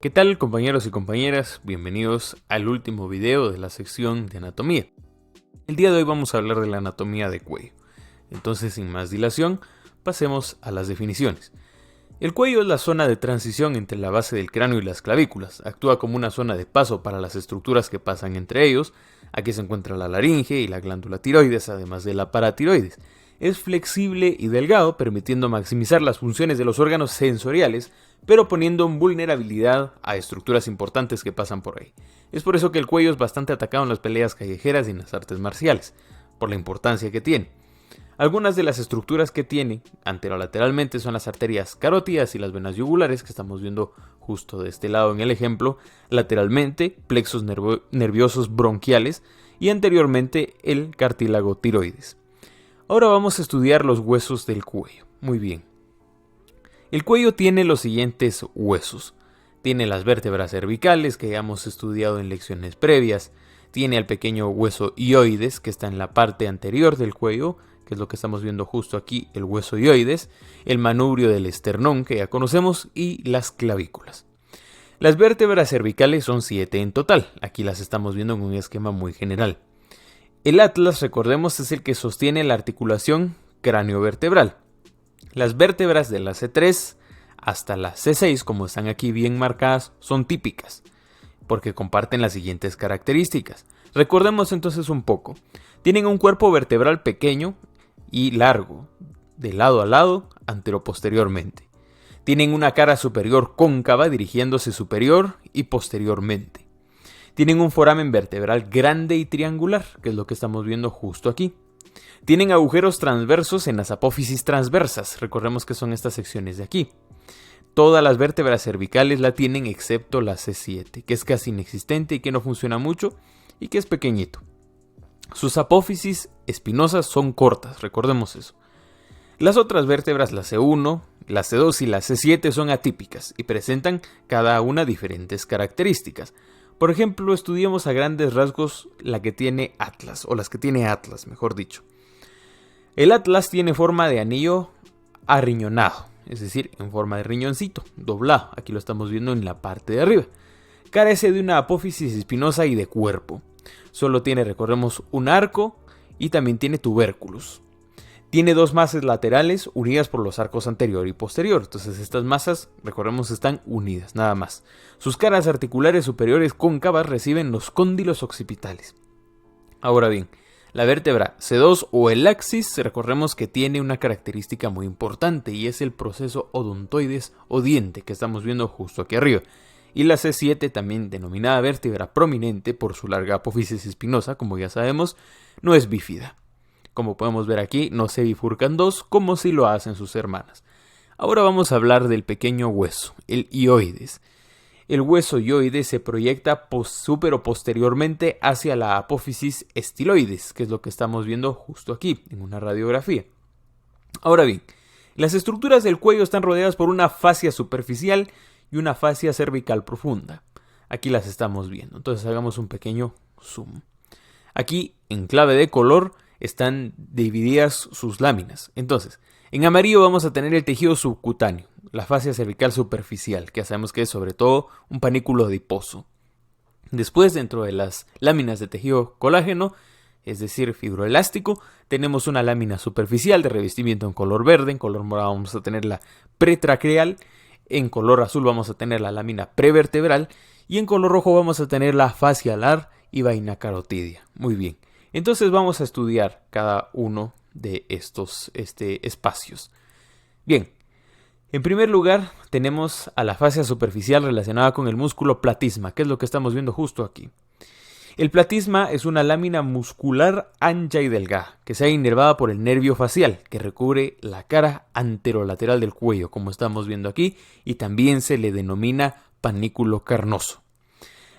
¿Qué tal, compañeros y compañeras? Bienvenidos al último video de la sección de anatomía. El día de hoy vamos a hablar de la anatomía de cuello. Entonces, sin más dilación, pasemos a las definiciones. El cuello es la zona de transición entre la base del cráneo y las clavículas. Actúa como una zona de paso para las estructuras que pasan entre ellos. Aquí se encuentra la laringe y la glándula tiroides, además de la paratiroides. Es flexible y delgado, permitiendo maximizar las funciones de los órganos sensoriales, pero poniendo en vulnerabilidad a estructuras importantes que pasan por ahí. Es por eso que el cuello es bastante atacado en las peleas callejeras y en las artes marciales, por la importancia que tiene. Algunas de las estructuras que tiene anterolateralmente son las arterias carótidas y las venas yugulares, que estamos viendo justo de este lado en el ejemplo, lateralmente plexos nerviosos bronquiales y anteriormente el cartílago tiroides. Ahora vamos a estudiar los huesos del cuello. Muy bien. El cuello tiene los siguientes huesos. Tiene las vértebras cervicales que ya hemos estudiado en lecciones previas. Tiene al pequeño hueso hioides que está en la parte anterior del cuello, que es lo que estamos viendo justo aquí, el hueso hioides. El manubrio del esternón que ya conocemos y las clavículas. Las vértebras cervicales son 7 en total. Aquí las estamos viendo en un esquema muy general. El atlas, recordemos, es el que sostiene la articulación cráneo-vertebral. Las vértebras de la C3 hasta la C6, como están aquí bien marcadas, son típicas, porque comparten las siguientes características. Recordemos entonces un poco. Tienen un cuerpo vertebral pequeño y largo, de lado a lado, anteroposteriormente. Tienen una cara superior cóncava dirigiéndose superior y posteriormente. Tienen un foramen vertebral grande y triangular, que es lo que estamos viendo justo aquí. Tienen agujeros transversos en las apófisis transversas, recordemos que son estas secciones de aquí. Todas las vértebras cervicales la tienen excepto la C7, que es casi inexistente y que no funciona mucho y que es pequeñito. Sus apófisis espinosas son cortas, recordemos eso. Las otras vértebras, la C1, la C2 y la C7 son atípicas y presentan cada una diferentes características. Por ejemplo, estudiamos a grandes rasgos la que tiene atlas, o las que tiene atlas, mejor dicho. El atlas tiene forma de anillo arriñonado, es decir, en forma de riñoncito, doblado. Aquí lo estamos viendo en la parte de arriba. Carece de una apófisis espinosa y de cuerpo. Solo tiene, recordemos, un arco y también tiene tubérculos. Tiene dos masas laterales unidas por los arcos anterior y posterior. Entonces estas masas, recordemos, están unidas, nada más. Sus caras articulares superiores cóncavas reciben los cóndilos occipitales. Ahora bien, la vértebra C2 o el axis, recordemos que tiene una característica muy importante y es el proceso odontoides o diente que estamos viendo justo aquí arriba. Y la C7, también denominada vértebra prominente por su larga apófisis espinosa, como ya sabemos, no es bífida. Como podemos ver aquí, no se bifurcan dos como si lo hacen sus hermanas. Ahora vamos a hablar del pequeño hueso, el hioides. El hueso hioides se proyecta súper o posteriormente hacia la apófisis estiloides, que es lo que estamos viendo justo aquí, en una radiografía. Ahora bien, las estructuras del cuello están rodeadas por una fascia superficial y una fascia cervical profunda. Aquí las estamos viendo, entonces hagamos un pequeño zoom. Aquí, en clave de color, están divididas sus láminas. Entonces, en amarillo vamos a tener el tejido subcutáneo, la fascia cervical superficial, que ya sabemos que es sobre todo un panículo adiposo. Después, dentro de las láminas de tejido colágeno, es decir, fibroelástico, tenemos una lámina superficial de revestimiento en color verde, en color morado vamos a tener la pretraqueal, en color azul vamos a tener la lámina prevertebral y en color rojo vamos a tener la fascia alar y vaina carotidia. Muy bien. Entonces vamos a estudiar cada uno de estos espacios. Bien, en primer lugar tenemos a la fascia superficial relacionada con el músculo platisma, que es lo que estamos viendo justo aquí. El platisma es una lámina muscular ancha y delgada, que se ha inervada por el nervio facial, que recubre la cara anterolateral del cuello, como estamos viendo aquí, y también se le denomina panículo carnoso.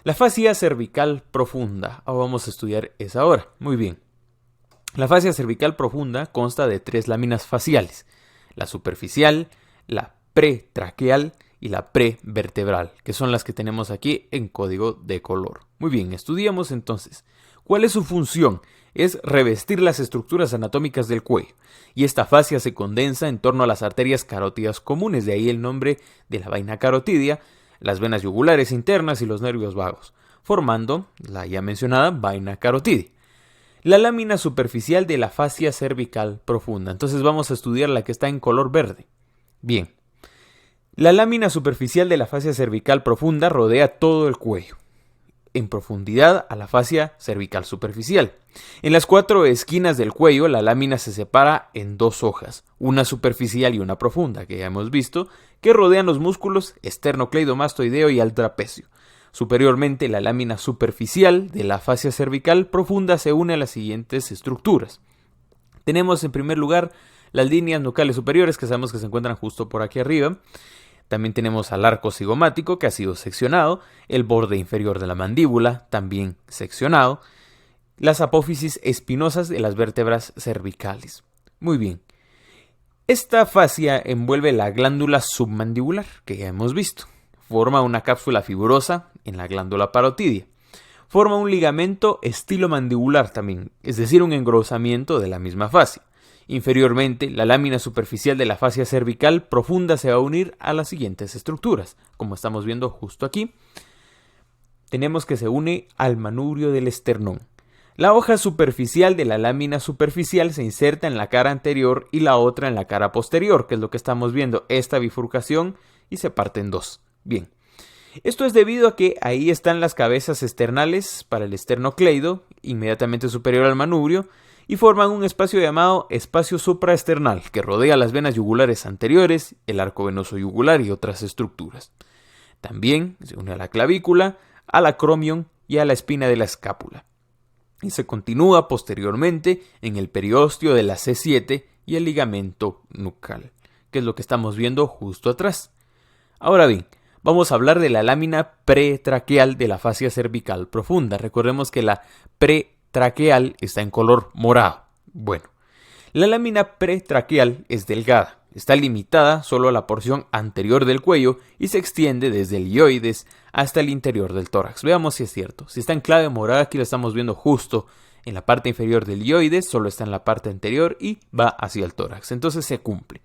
La fascia cervical profunda. Ahora vamos a estudiar esa ahora. Muy bien. La fascia cervical profunda consta de 3 láminas faciales. La superficial, la pretraqueal y la prevertebral, que son las que tenemos aquí en código de color. Muy bien, estudiamos entonces. ¿Cuál es su función? Es revestir las estructuras anatómicas del cuello. Y esta fascia se condensa en torno a las arterias carótidas comunes, de ahí el nombre de la vaina carotidia, las venas yugulares internas y los nervios vagos, formando la ya mencionada vaina carotidia. La lámina superficial de la fascia cervical profunda. Entonces vamos a estudiar la que está en color verde. Bien. La lámina superficial de la fascia cervical profunda rodea todo el cuello, en profundidad a la fascia cervical superficial. En las 4 esquinas del cuello, la lámina se separa en 2 hojas, una superficial y una profunda, que ya hemos visto, que rodean los músculos esternocleidomastoideo y al trapecio. Superiormente, la lámina superficial de la fascia cervical profunda se une a las siguientes estructuras. Tenemos en primer lugar las líneas nucales superiores, que sabemos que se encuentran justo por aquí arriba. También tenemos al arco cigomático, que ha sido seccionado, el borde inferior de la mandíbula, también seccionado, las apófisis espinosas de las vértebras cervicales. Muy bien. Esta fascia envuelve la glándula submandibular, que ya hemos visto. Forma una cápsula fibrosa en la glándula parotidia. Forma un ligamento estilomandibular también, es decir, un engrosamiento de la misma fascia. Inferiormente, la lámina superficial de la fascia cervical profunda se va a unir a las siguientes estructuras. Como estamos viendo justo aquí, tenemos que se une al manubrio del esternón. La hoja superficial de la lámina superficial se inserta en la cara anterior y la otra en la cara posterior, que es lo que estamos viendo, esta bifurcación, y se parte en 2. Bien, esto es debido a que ahí están las cabezas esternales para el esternocleido, inmediatamente superior al manubrio, y forman un espacio llamado espacio supraesternal, que rodea las venas yugulares anteriores, el arco venoso yugular y otras estructuras. También se une a la clavícula, al acromion y a la espina de la escápula. Y se continúa posteriormente en el periósteo de la C7 y el ligamento nucal, que es lo que estamos viendo justo atrás. Ahora bien, vamos a hablar de la lámina pretraqueal de la fascia cervical profunda. Recordemos que la pretraqueal está en color morado. Bueno, la lámina pretraqueal es delgada, está limitada solo a la porción anterior del cuello y se extiende desde el ioides hasta el interior del tórax. Veamos si es cierto. Si está en clave morada, aquí lo estamos viendo justo en la parte inferior del ioides, solo está en la parte anterior y va hacia el tórax. Entonces se cumple.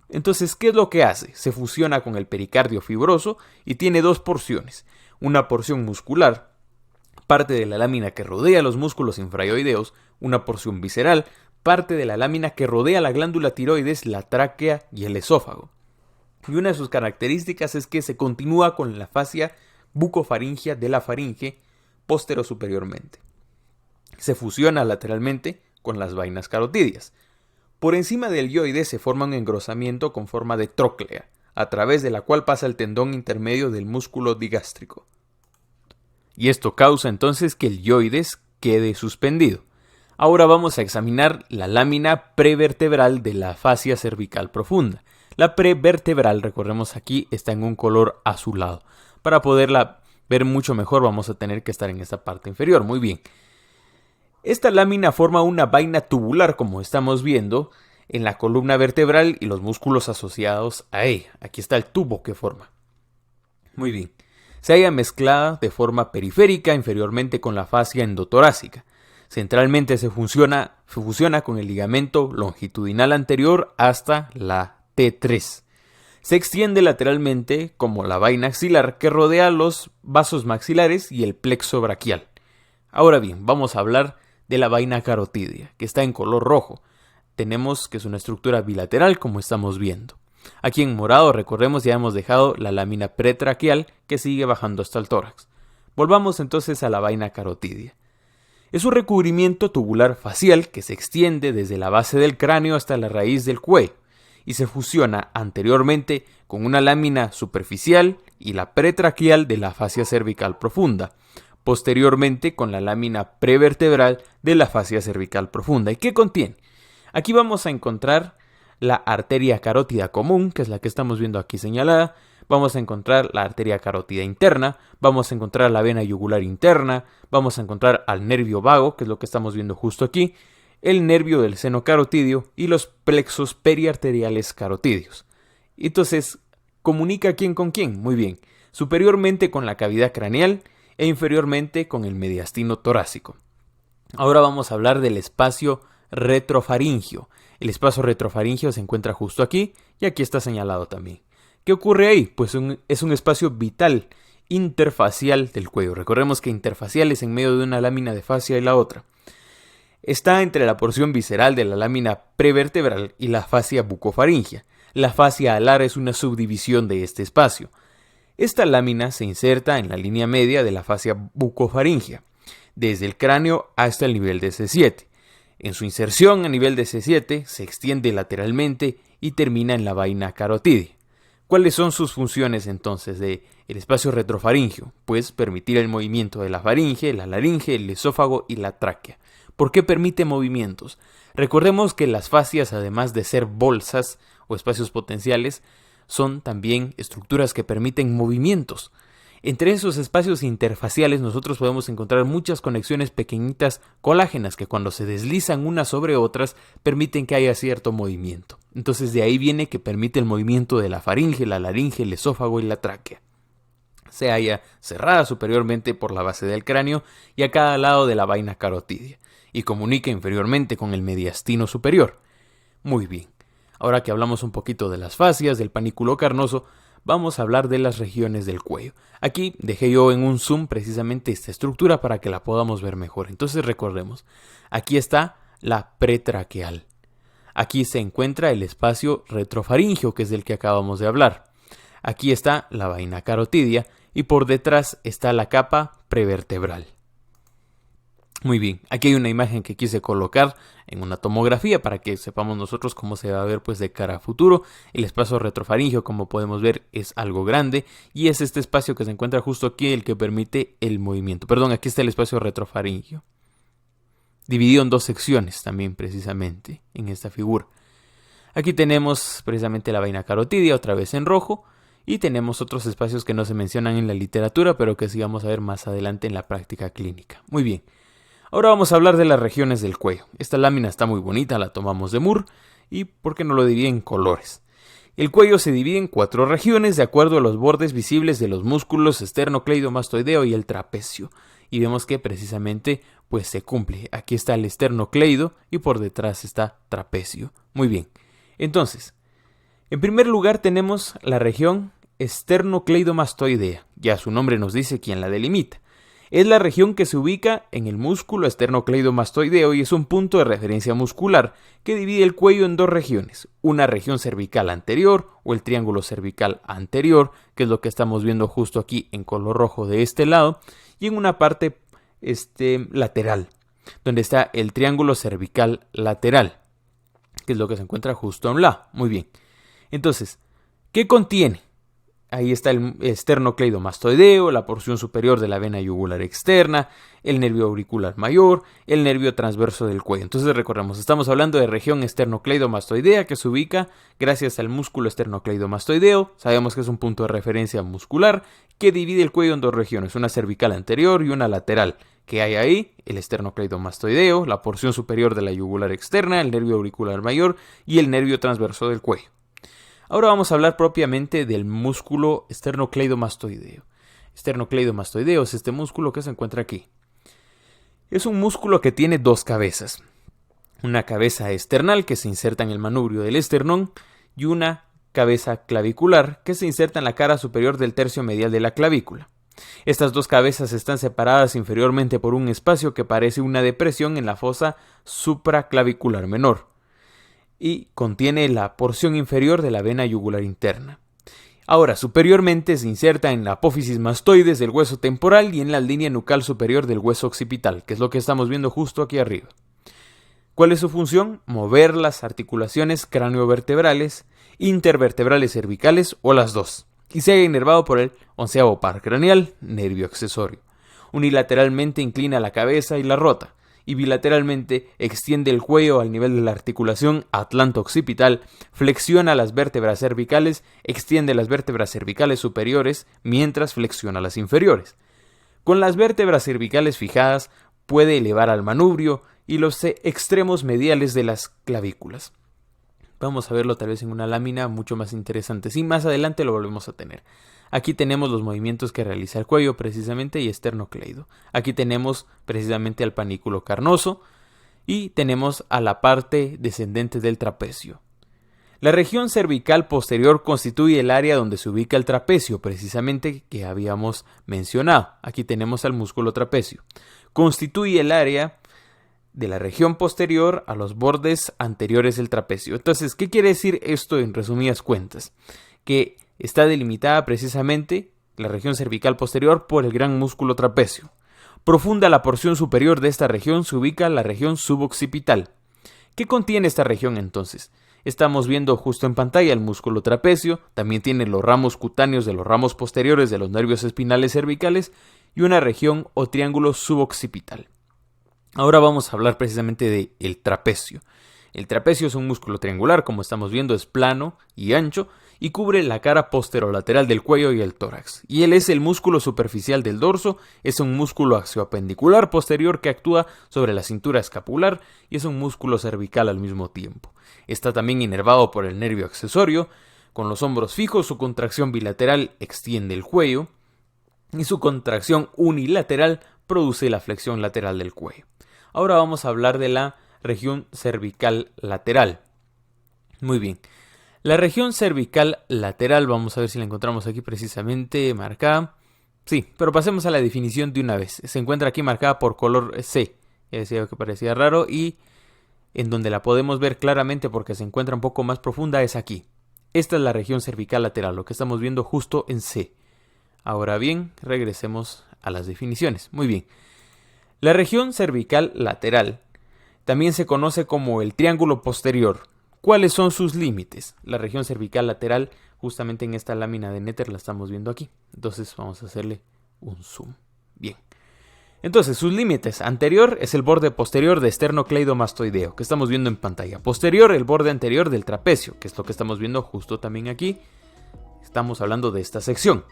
Entonces, ¿qué es lo que hace? Se fusiona con el pericardio fibroso y tiene 2 porciones. Una porción muscular, parte de la lámina que rodea los músculos infraoideos, una porción visceral, parte de la lámina que rodea la glándula tiroides, la tráquea y el esófago. Y una de sus características es que se continúa con la fascia bucofaringea de la faringe posterior-superiormente. Se fusiona lateralmente con las vainas carotidias. Por encima del ioides se forma un engrosamiento con forma de tróclea, a través de la cual pasa el tendón intermedio del músculo digástrico. Y esto causa entonces que el ioides quede suspendido. Ahora vamos a examinar la lámina prevertebral de la fascia cervical profunda. La prevertebral, recordemos aquí, está en un color azulado. Para poderla ver mucho mejor vamos a tener que estar en esta parte inferior. Muy bien. Esta lámina forma una vaina tubular, como estamos viendo, en la columna vertebral y los músculos asociados a ella. Aquí está el tubo que forma. Muy bien. Se halla mezclada de forma periférica inferiormente con la fascia endotorácica. Centralmente se fusiona con el ligamento longitudinal anterior hasta la T3. Se extiende lateralmente como la vaina axilar que rodea los vasos maxilares y el plexo braquial. Ahora bien, vamos a hablar de la vaina carotidia, que está en color rojo. Tenemos que es una estructura bilateral, como estamos viendo. Aquí en morado, recordemos, ya hemos dejado la lámina pretraqueal que sigue bajando hasta el tórax. Volvamos entonces a la vaina carotidia. Es un recubrimiento tubular facial que se extiende desde la base del cráneo hasta la raíz del cuello y se fusiona anteriormente con una lámina superficial y la pretraqueal de la fascia cervical profunda, posteriormente con la lámina prevertebral de la fascia cervical profunda. ¿Y qué contiene? Aquí vamos a encontrar la arteria carótida común, que es la que estamos viendo aquí señalada. Vamos a encontrar la arteria carótida interna, vamos a encontrar la vena yugular interna, vamos a encontrar al nervio vago, que es lo que estamos viendo justo aquí, el nervio del seno carotidio y los plexos periarteriales carotidios. Entonces, ¿comunica quién con quién? Muy bien, superiormente con la cavidad craneal e inferiormente con el mediastino torácico. Ahora vamos a hablar del espacio retrofaringio. El espacio retrofaringio se encuentra justo aquí y aquí está señalado también. ¿Qué ocurre ahí? Pues es un espacio vital interfacial del cuello. Recordemos que interfacial es en medio de una lámina de fascia y la otra. Está entre la porción visceral de la lámina prevertebral y la fascia bucofaringea. La fascia alar es una subdivisión de este espacio. Esta lámina se inserta en la línea media de la fascia bucofaringea, desde el cráneo hasta el nivel de C7. En su inserción a nivel de C7 se extiende lateralmente y termina en la vaina carotídea. ¿Cuáles son sus funciones entonces del espacio retrofaringeo? Pues permitir el movimiento de la faringe, la laringe, el esófago y la tráquea. ¿Por qué permite movimientos? Recordemos que las fascias, además de ser bolsas o espacios potenciales, son también estructuras que permiten movimientos. Entre esos espacios interfaciales nosotros podemos encontrar muchas conexiones pequeñitas colágenas que cuando se deslizan unas sobre otras permiten que haya cierto movimiento. Entonces de ahí viene que permite el movimiento de la faringe, la laringe, el esófago y la tráquea. Se halla cerrada superiormente por la base del cráneo y a cada lado de la vaina carotídea y comunica inferiormente con el mediastino superior. Muy bien, ahora que hablamos un poquito de las fascias, del panículo carnoso, vamos a hablar de las regiones del cuello. Aquí dejé yo en un zoom precisamente esta estructura para que la podamos ver mejor. Entonces recordemos, aquí está la pretraqueal. Aquí se encuentra el espacio retrofaringeo, que es del que acabamos de hablar. Aquí está la vaina carotídea y por detrás está la capa prevertebral. Muy bien, aquí hay una imagen que quise colocar en una tomografía para que sepamos nosotros cómo se va a ver pues de cara a futuro. El espacio retrofaringeo, como podemos ver, es algo grande y es este espacio que se encuentra justo aquí el que permite el movimiento. Perdón, aquí está el espacio retrofaringeo, dividido en dos secciones también precisamente en esta figura. Aquí tenemos precisamente la vaina carotídea, otra vez en rojo, y tenemos otros espacios que no se mencionan en la literatura, pero que sí vamos a ver más adelante en la práctica clínica. Muy bien. Ahora vamos a hablar de las regiones del cuello. Esta lámina está muy bonita, la tomamos de Moore y ¿por qué no lo divide en colores? El cuello se divide en 4 regiones de acuerdo a los bordes visibles de los músculos esternocleidomastoideo y el trapecio. Y vemos que precisamente pues se cumple. Aquí está el esternocleido y por detrás está trapecio. Muy bien. Entonces, en primer lugar tenemos la región esternocleidomastoidea. Ya su nombre nos dice quién la delimita. Es la región que se ubica en el músculo esternocleidomastoideo y es un punto de referencia muscular que divide el cuello en 2 regiones. Una región cervical anterior o el triángulo cervical anterior, que es lo que estamos viendo justo aquí en color rojo de este lado, y en una parte lateral, donde está el triángulo cervical lateral, que es lo que se encuentra justo a un lado. Muy bien. Entonces, ¿qué contiene? Ahí está el esternocleidomastoideo, la porción superior de la vena yugular externa, el nervio auricular mayor, el nervio transverso del cuello. Entonces recordemos, estamos hablando de región esternocleidomastoidea que se ubica gracias al músculo esternocleidomastoideo. Sabemos que es un punto de referencia muscular que divide el cuello en 2 regiones, una cervical anterior y una lateral. ¿Qué hay ahí? El esternocleidomastoideo, la porción superior de la yugular externa, el nervio auricular mayor y el nervio transverso del cuello. Ahora vamos a hablar propiamente del músculo esternocleidomastoideo. Esternocleidomastoideo es este músculo que se encuentra aquí. Es un músculo que tiene 2 cabezas. Una cabeza esternal que se inserta en el manubrio del esternón y una cabeza clavicular que se inserta en la cara superior del tercio medial de la clavícula. Estas 2 cabezas están separadas inferiormente por un espacio que parece una depresión en la fosa supraclavicular menor y contiene la porción inferior de la vena yugular interna. Ahora, superiormente se inserta en la apófisis mastoides del hueso temporal y en la línea nucal superior del hueso occipital, que es lo que estamos viendo justo aquí arriba. ¿Cuál es su función? Mover las articulaciones craniovertebrales, intervertebrales cervicales o las 2. Y se halla inervado por el 11º par craneal, nervio accesorio. Unilateralmente inclina la cabeza y la rota, y bilateralmente extiende el cuello al nivel de la articulación atlanto-occipital, flexiona las vértebras cervicales, extiende las vértebras cervicales superiores mientras flexiona las inferiores. Con las vértebras cervicales fijadas puede elevar al manubrio y los extremos mediales de las clavículas. Vamos a verlo tal vez en una lámina mucho más interesante. Sí, más adelante lo volvemos a tener. Aquí tenemos los movimientos que realiza el cuello precisamente y esternocleido. Aquí tenemos precisamente al panículo carnoso y tenemos a la parte descendente del trapecio. La región cervical posterior constituye el área donde se ubica el trapecio, precisamente que habíamos mencionado. Aquí tenemos al músculo trapecio. Constituye el área de la región posterior a los bordes anteriores del trapecio. Entonces, ¿qué quiere decir esto en resumidas cuentas? Que está delimitada precisamente la región cervical posterior por el gran músculo trapecio. Profunda la porción superior de esta región se ubica la región suboccipital. ¿Qué contiene esta región entonces? Estamos viendo justo en pantalla el músculo trapecio, también tiene los ramos cutáneos de los ramos posteriores de los nervios espinales cervicales y una región o triángulo suboccipital. Ahora vamos a hablar precisamente del trapecio. El trapecio es un músculo triangular, como estamos viendo es plano y ancho y cubre la cara posterolateral del cuello y el tórax. Y él es el músculo superficial del dorso, es un músculo axioapendicular posterior que actúa sobre la cintura escapular y es un músculo cervical al mismo tiempo. Está también inervado por el nervio accesorio. Con los hombros fijos, su contracción bilateral extiende el cuello y su contracción unilateral produce la flexión lateral del cuello. Ahora vamos a hablar de la región cervical lateral. Muy bien. La región cervical lateral, vamos a ver si la encontramos aquí precisamente marcada. Sí, pero pasemos a la definición de una vez. Se encuentra aquí marcada por color C. Ya decía que parecía raro y en donde la podemos ver claramente porque se encuentra un poco más profunda es aquí. Esta es la región cervical lateral, lo que estamos viendo justo en C. Ahora bien, regresemos a las definiciones. Muy bien. La región cervical lateral también se conoce como el triángulo posterior. ¿Cuáles son sus límites? La región cervical lateral, justamente en esta lámina de Netter la estamos viendo aquí. Entonces vamos a hacerle un zoom. Bien. Entonces, sus límites. Anterior es el borde posterior de esternocleidomastoideo, que estamos viendo en pantalla. Posterior, el borde anterior del trapecio, que es lo que estamos viendo justo también aquí. Estamos hablando de esta sección.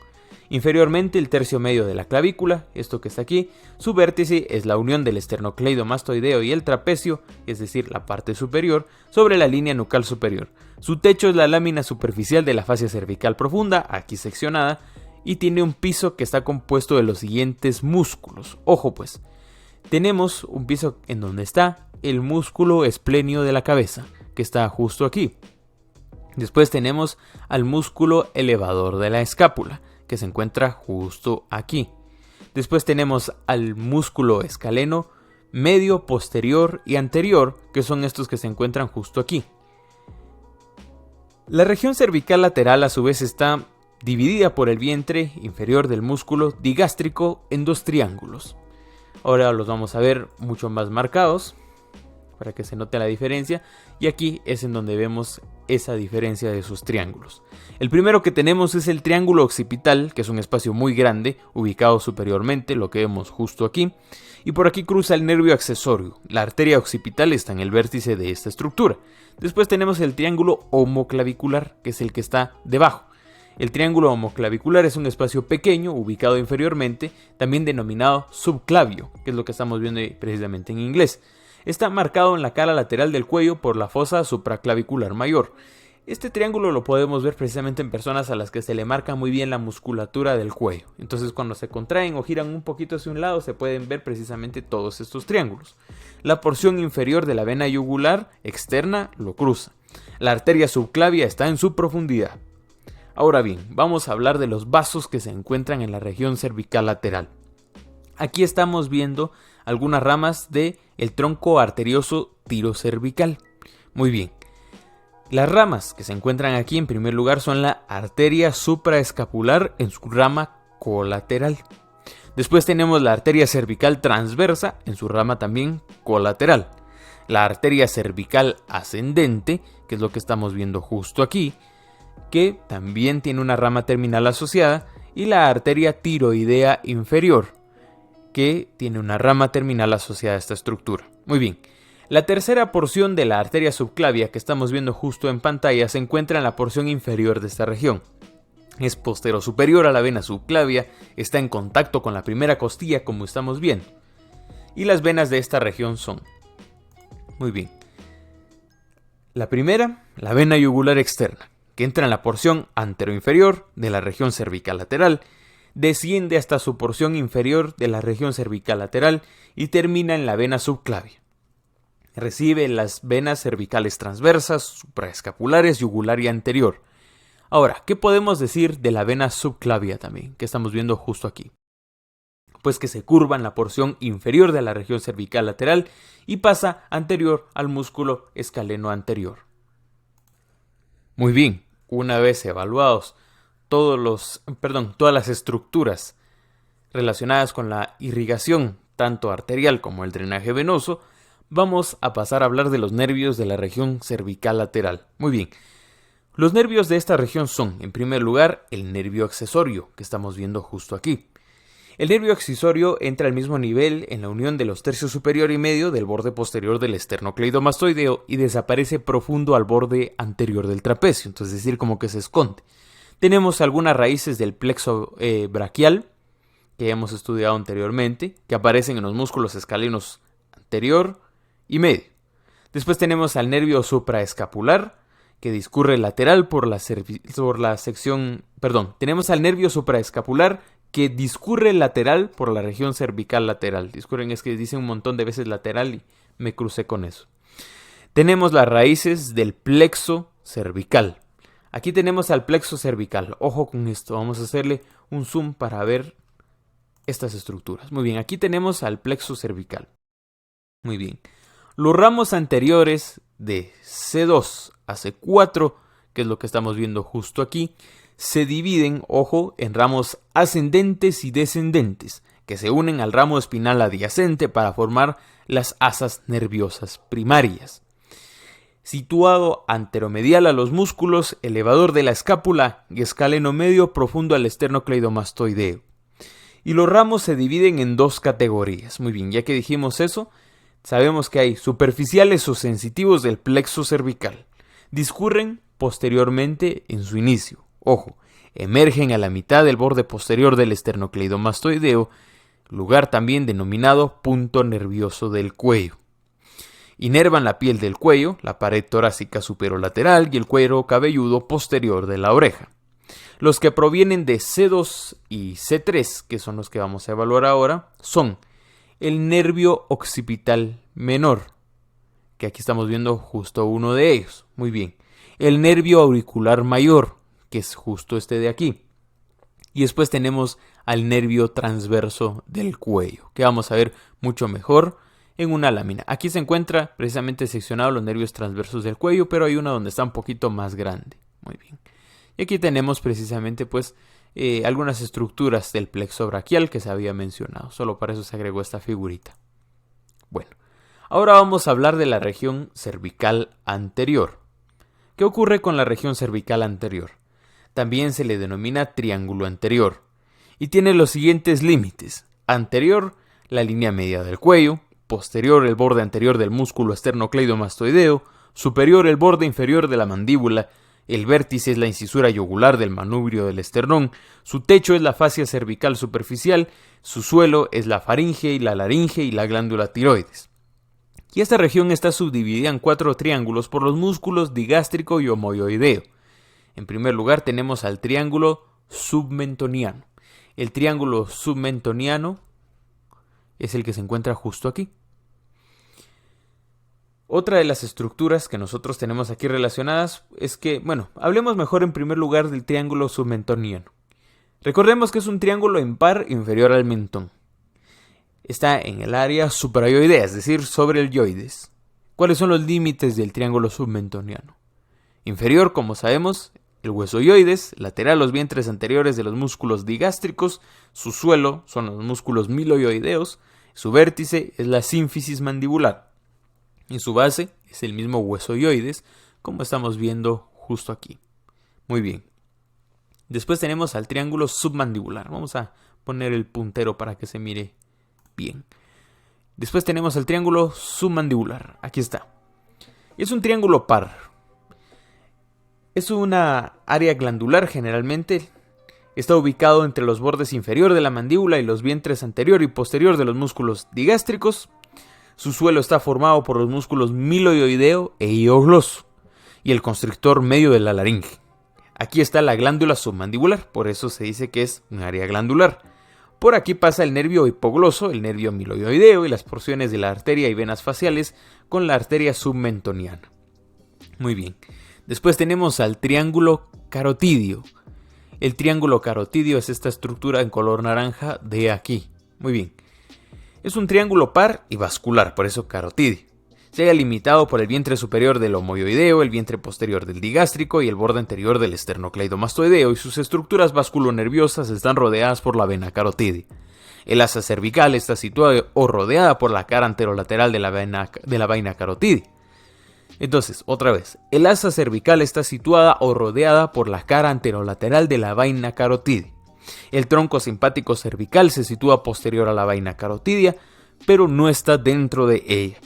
Inferiormente, el tercio medio de la clavícula, esto que está aquí. Su vértice es la unión del esternocleidomastoideo y el trapecio, es decir, la parte superior, sobre la línea nucal superior. Su techo es la lámina superficial de la fascia cervical profunda, aquí seccionada, y tiene un piso que está compuesto de los siguientes músculos. Ojo pues, tenemos un piso en donde está el músculo esplenio de la cabeza, que está justo aquí. Después tenemos al músculo elevador de la escápula, que se encuentra justo aquí. Después tenemos al músculo escaleno medio, posterior y anterior, que son estos que se encuentran justo aquí. La región cervical lateral a su vez está dividida por el vientre inferior del músculo digástrico en dos triángulos. Ahora los vamos a ver mucho más marcados para que se note la diferencia, y aquí es en donde vemos esa diferencia de sus triángulos. El primero que tenemos es el triángulo occipital, que es un espacio muy grande ubicado superiormente, lo que vemos justo aquí, y por aquí cruza el nervio accesorio. La arteria occipital está en el vértice de esta estructura. Después tenemos el triángulo homoclavicular, que es el que está debajo. El triángulo homoclavicular es un espacio pequeño ubicado inferiormente, también denominado subclavio, que es lo que estamos viendo precisamente en inglés. Está marcado en la cara lateral del cuello por la fosa supraclavicular mayor. Este triángulo lo podemos ver precisamente en personas a las que se le marca muy bien la musculatura del cuello. Entonces cuando se contraen o giran un poquito hacia un lado se pueden ver precisamente todos estos triángulos. La porción inferior de la vena yugular externa lo cruza. La arteria subclavia está en su profundidad. Ahora bien, vamos a hablar de los vasos que se encuentran en la región cervical lateral. Aquí estamos viendo algunas ramas del tronco arterioso tirocervical. Muy bien. Las ramas que se encuentran aquí en primer lugar son la arteria supraescapular en su rama colateral. Después tenemos la arteria cervical transversa en su rama también colateral. La arteria cervical ascendente, que es lo que estamos viendo justo aquí, que también tiene una rama terminal asociada, y la arteria tiroidea inferior, que tiene una rama terminal asociada a esta estructura. Muy bien. La tercera porción de la arteria subclavia que estamos viendo justo en pantalla se encuentra en la porción inferior de esta región. Es posterosuperior a la vena subclavia, está en contacto con la primera costilla como estamos viendo. Y las venas de esta región son... Muy bien. La primera, la vena yugular externa, que entra en la porción anteroinferior de la región cervical lateral, desciende hasta su porción inferior de la región cervical lateral y termina en la vena subclavia. Recibe las venas cervicales transversas, supraescapulares, yugular y anterior. Ahora, ¿qué podemos decir de la vena subclavia también, que estamos viendo justo aquí? Pues que se curva en la porción inferior de la región cervical lateral y pasa anterior al músculo escaleno anterior. Muy bien, una vez evaluados todas las estructuras relacionadas con la irrigación, tanto arterial como el drenaje venoso, vamos a pasar a hablar de los nervios de la región cervical lateral. Muy bien, los nervios de esta región son, en primer lugar, el nervio accesorio, que estamos viendo justo aquí. El nervio accesorio entra al mismo nivel en la unión de los tercios superior y medio del borde posterior del esternocleidomastoideo y desaparece profundo al borde anterior del trapecio, entonces es decir, como que se esconde. Tenemos algunas raíces del plexo braquial, que hemos estudiado anteriormente, que aparecen en los músculos escalenos anterior y medio. Después tenemos al nervio supraescapular, que discurre lateral tenemos al nervio supraescapular que discurre lateral por la región cervical lateral. Discurren es que dicen un montón de veces lateral y me crucé con eso. Tenemos las raíces del plexo cervical. Aquí tenemos al plexo cervical. Ojo con esto, vamos a hacerle un zoom para ver estas estructuras. Muy bien, aquí tenemos al plexo cervical. Muy bien. Los ramos anteriores de C2 a C4, que es lo que estamos viendo justo aquí, se dividen, ojo, en ramos ascendentes y descendentes, que se unen al ramo espinal adyacente para formar las asas nerviosas primarias. Situado anteromedial a los músculos, elevador de la escápula y escaleno medio profundo al esternocleidomastoideo. Y los ramos se dividen en dos categorías. Muy bien, ya que dijimos eso, sabemos que hay superficiales o sensitivos del plexo cervical. Discurren posteriormente en su inicio. Ojo, emergen a la mitad del borde posterior del esternocleidomastoideo, lugar también denominado punto nervioso del cuello. Inervan la piel del cuello, la pared torácica superolateral y el cuero cabelludo posterior de la oreja. Los que provienen de C2 y C3, que son los que vamos a evaluar ahora, son el nervio occipital menor, que aquí estamos viendo justo uno de ellos. Muy bien. El nervio auricular mayor, que es justo este de aquí. Y después tenemos al nervio transverso del cuello, que vamos a ver mucho mejor en una lámina. Aquí se encuentra precisamente seccionados los nervios transversos del cuello, pero hay una donde está un poquito más grande. Muy bien. Y aquí tenemos precisamente pues algunas estructuras del plexo braquial que se había mencionado. Solo para eso se agregó esta figurita. Bueno, ahora vamos a hablar de la región cervical anterior. ¿Qué ocurre con la región cervical anterior? También se le denomina triángulo anterior y tiene los siguientes límites. Anterior, la línea media del cuello. Posterior, el borde anterior del músculo esternocleidomastoideo. Superior, el borde inferior de la mandíbula. El vértice es la incisura yugular del manubrio del esternón. Su techo es la fascia cervical superficial. Su suelo es la faringe y la laringe y la glándula tiroides. Y esta región está subdividida en 4 triángulos por los músculos digástrico y homoyoideo. En primer lugar tenemos al triángulo submentoniano. El triángulo submentoniano es el que se encuentra justo aquí. Otra de las estructuras que nosotros tenemos aquí relacionadas es que, hablemos mejor en primer lugar del triángulo submentoniano. Recordemos que es un triángulo impar inferior al mentón. Está en el área suprayoidea, es decir, sobre el yoides. ¿Cuáles son los límites del triángulo submentoniano? Inferior, como sabemos, el hueso yoides, lateral los vientres anteriores de los músculos digástricos, su suelo son los músculos miloyoideos, su vértice es la sínfisis mandibular. Y su base es el mismo hueso yoides, como estamos viendo justo aquí. Muy bien. Después tenemos al triángulo submandibular. Vamos a poner el puntero para que se mire bien. Después tenemos el triángulo submandibular. Aquí está. Es un triángulo par. Es una área glandular generalmente. Está ubicado entre los bordes inferior de la mandíbula y los vientres anterior y posterior de los músculos digástricos. Su suelo está formado por los músculos miloyoideo e hiogloso y el constrictor medio de la laringe. Aquí está la glándula submandibular, por eso se dice que es un área glandular. Por aquí pasa el nervio hipogloso, el nervio miloioideo y las porciones de la arteria y venas faciales con la arteria submentoniana. Muy bien. Después tenemos al triángulo carotidio. El triángulo carotidio es esta estructura en color naranja de aquí. Muy bien. Es un triángulo par y vascular, por eso carotidio. Se halla limitado por el vientre superior del homoioideo, el vientre posterior del digástrico y el borde anterior del esternocleidomastoideo, y sus estructuras vasculonerviosas están rodeadas por la vena carotidia. El asa cervical está situada o rodeada por la cara anterolateral de la vaina carotidia. Entonces, otra vez, el asa cervical está situada o rodeada por la cara anterolateral de la vaina carotidia. El tronco simpático cervical se sitúa posterior a la vaina carotidia, pero no está dentro de ella.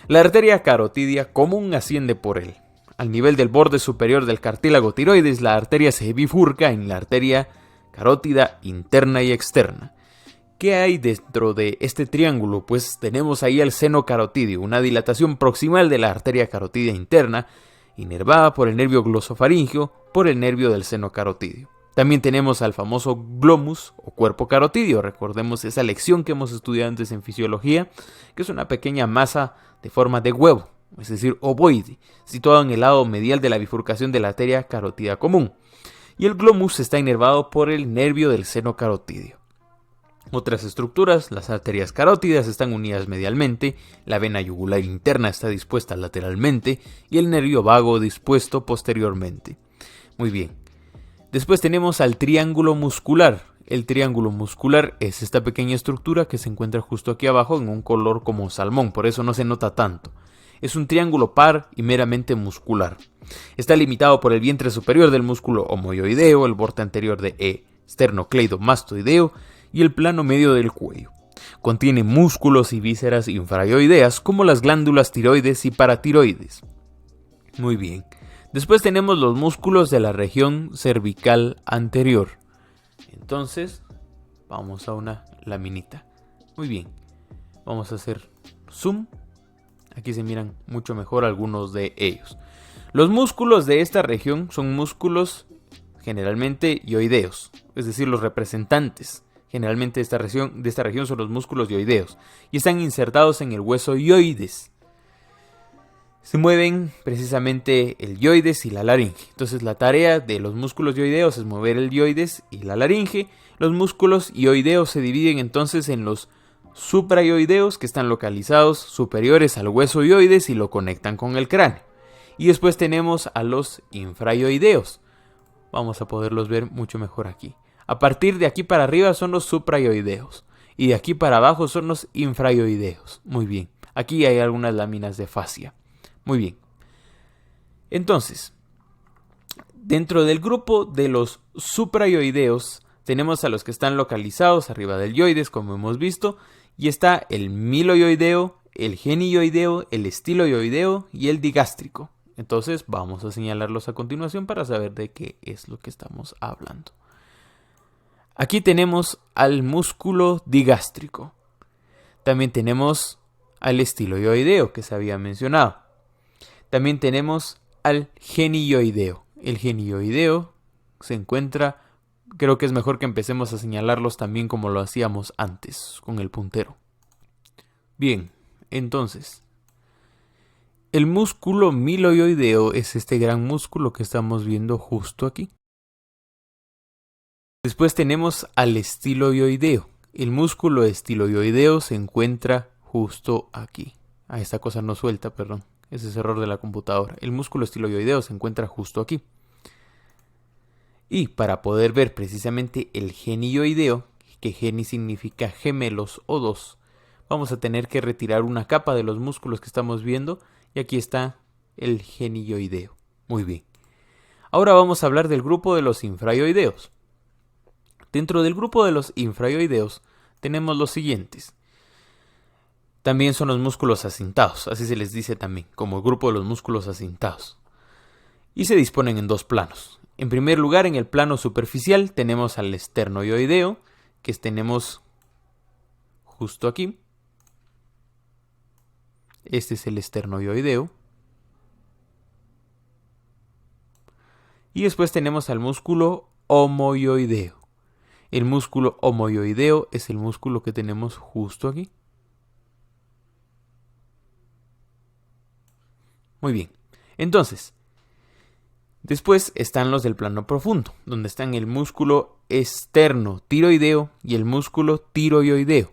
La arteria carotidia común asciende por él. Al nivel del borde superior del cartílago tiroides, la arteria se bifurca en la arteria carótida interna y externa. ¿Qué hay dentro de este triángulo? Pues tenemos ahí el seno carotidio, una dilatación proximal de la arteria carotidia interna, inervada por el nervio glosofaringeo por el nervio del seno carotidio. También tenemos al famoso glomus o cuerpo carotidio. Recordemos esa lección que hemos estudiado antes en fisiología, que es una pequeña masa de forma de huevo, es decir, ovoide, situado en el lado medial de la bifurcación de la arteria carótida común. Y el glomus está inervado por el nervio del seno carotidio. Otras estructuras, las arterias carótidas están unidas medialmente, la vena yugular interna está dispuesta lateralmente y el nervio vago dispuesto posteriormente. Muy bien. Después tenemos al triángulo muscular. El triángulo muscular es esta pequeña estructura que se encuentra justo aquí abajo en un color como salmón, por eso no se nota tanto. Es un triángulo par y meramente muscular. Está limitado por el vientre superior del músculo homoioideo, el borde anterior de esternocleidomastoideo y el plano medio del cuello. Contiene músculos y vísceras infraioideas como las glándulas tiroides y paratiroides. Muy bien. Después tenemos los músculos de la región cervical anterior. Entonces, vamos a una laminita. Muy bien. Vamos a hacer zoom. Aquí se miran mucho mejor algunos de ellos. Los músculos de esta región son músculos generalmente ioideos, es decir, los representantes. Generalmente de esta región son los músculos ioideos y están insertados en el hueso ioides. Se mueven precisamente el ioides y la laringe. Entonces la tarea de los músculos ioideos es mover el ioides y la laringe. Los músculos ioideos se dividen entonces en los supraioideos, que están localizados superiores al hueso ioides y lo conectan con el cráneo. Y después tenemos a los infraioideos. Vamos a poderlos ver mucho mejor aquí. A partir de aquí para arriba son los supraioideos y de aquí para abajo son los infraioideos. Muy bien. Aquí hay algunas láminas de fascia. Muy bien. Entonces, dentro del grupo de los supraioideos tenemos a los que están localizados arriba del ioides, como hemos visto, y está el miloioideo, el genioideo, el estiloioideo y el digástrico. Entonces vamos a señalarlos a continuación para saber de qué es lo que estamos hablando. Aquí tenemos al músculo digástrico. También tenemos al estiloioideo que se había mencionado. También tenemos al genioideo. El genioideo se encuentra, creo que es mejor que empecemos a señalarlos también como lo hacíamos antes, con el puntero. Bien, entonces, el músculo miloioideo es este gran músculo que estamos viendo justo aquí. Después tenemos al estiloioideo. El músculo estiloioideo se encuentra justo aquí. Esta cosa no suelta, perdón. Ese es error de la computadora. El músculo estiloioideo se encuentra justo aquí. Y para poder ver precisamente el genioideo, que geni significa gemelos o dos, vamos a tener que retirar una capa de los músculos que estamos viendo. Y aquí está el genioideo. Muy bien. Ahora vamos a hablar del grupo de los infraioideos. Dentro del grupo de los infraioideos tenemos los siguientes. También son los músculos acintados, así se les dice también, como el grupo de los músculos acintados. Y se disponen en dos planos. En primer lugar, en el plano superficial tenemos al esternoioideo, que tenemos justo aquí. Este es el esternoioideo. Y después tenemos al músculo homoioideo. El músculo homoioideo es el músculo que tenemos justo aquí. Muy bien. Entonces, después están los del plano profundo, donde están el músculo esternotiroideo y el músculo tiroideo.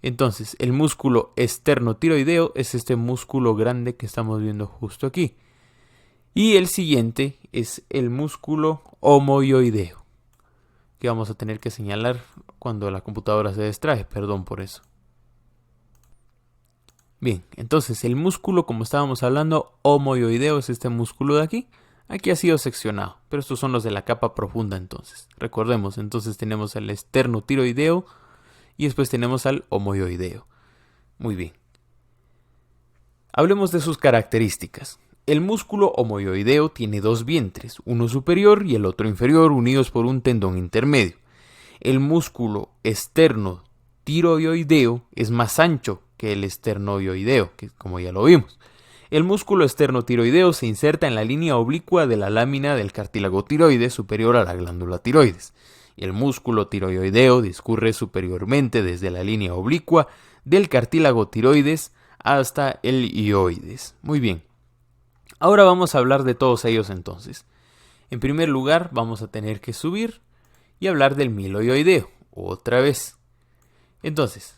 Entonces, el músculo esternotiroideo es este músculo grande que estamos viendo justo aquí. Y el siguiente es el músculo homoioideo, que vamos a tener que señalar cuando la computadora se distrae, perdón por eso. Bien, entonces el músculo, como estábamos hablando, homoioideo es este músculo de aquí. Aquí ha sido seccionado, pero estos son los de la capa profunda entonces. Recordemos, entonces tenemos al esternotiroideo y después tenemos al homoioideo. Muy bien. Hablemos de sus características. El músculo homoioideo tiene dos vientres, uno superior y el otro inferior, unidos por un tendón intermedio. El músculo esternotiroideo es más ancho que el esternoioideo, que como ya lo vimos. El músculo esternotiroideo se inserta en la línea oblicua de la lámina del cartílago tiroides superior a la glándula tiroides. Y el músculo tiroideo discurre superiormente desde la línea oblicua del cartílago tiroides hasta el ioides. Muy bien. Ahora vamos a hablar de todos ellos entonces. En primer lugar, vamos a tener que subir y hablar del miloioideo, otra vez. Entonces,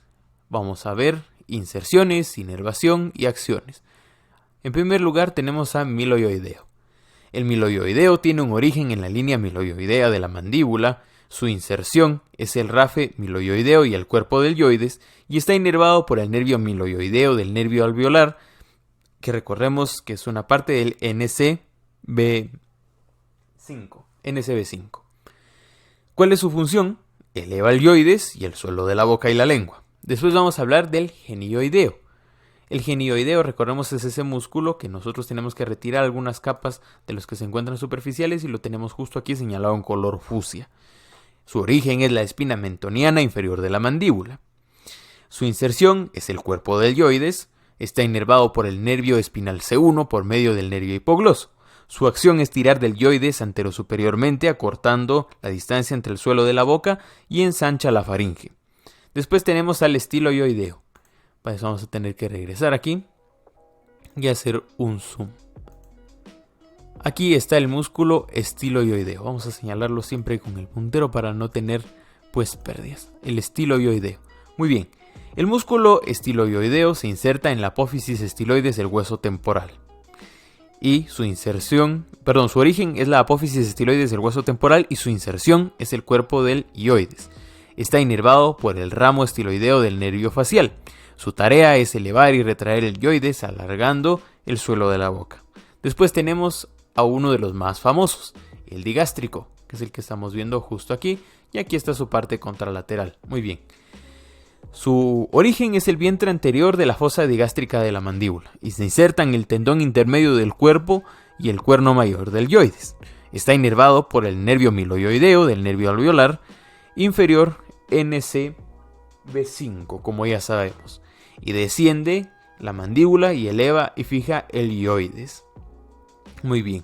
vamos a ver inserciones, inervación y acciones. En primer lugar tenemos a miloioideo. El miloioideo tiene un origen en la línea miloioidea de la mandíbula, su inserción es el rafe miloioideo y el cuerpo del ioides, y está inervado por el nervio miloioideo del nervio alveolar, que recordemos que es una parte del NSB5. ¿Cuál es su función? Eleva el ioides y el suelo de la boca y la lengua. Después vamos a hablar del genioideo. El genioideo, recordemos, es ese músculo que nosotros tenemos que retirar algunas capas de los que se encuentran superficiales y lo tenemos justo aquí señalado en color fucsia. Su origen es la espina mentoniana inferior de la mandíbula. Su inserción es el cuerpo del ioides, está inervado por el nervio espinal C1 por medio del nervio hipogloso. Su acción es tirar del ioides anterosuperiormente acortando la distancia entre el suelo de la boca y ensancha la faringe. Después tenemos al estiloioideo. Para eso vamos a tener que regresar aquí y hacer un zoom. Aquí está el músculo estiloioideo. Vamos a señalarlo siempre con el puntero para no tener pérdidas. El estiloioideo. Muy bien. El músculo estiloioideo se inserta en la apófisis estiloides del hueso temporal. Y su origen es la apófisis estiloides del hueso temporal y su inserción es el cuerpo del ioides. Está inervado por el ramo estiloideo del nervio facial. Su tarea es elevar y retraer el ioides alargando el suelo de la boca. Después tenemos a uno de los más famosos, el digástrico, que es el que estamos viendo justo aquí, y aquí está su parte contralateral. Muy bien. Su origen es el vientre anterior de la fosa digástrica de la mandíbula y se inserta en el tendón intermedio del cuerpo y el cuerno mayor del ioides. Está inervado por el nervio miloioideo del nervio alveolar inferior NSB5, como ya sabemos, y desciende la mandíbula y eleva y fija el ioides. Muy bien.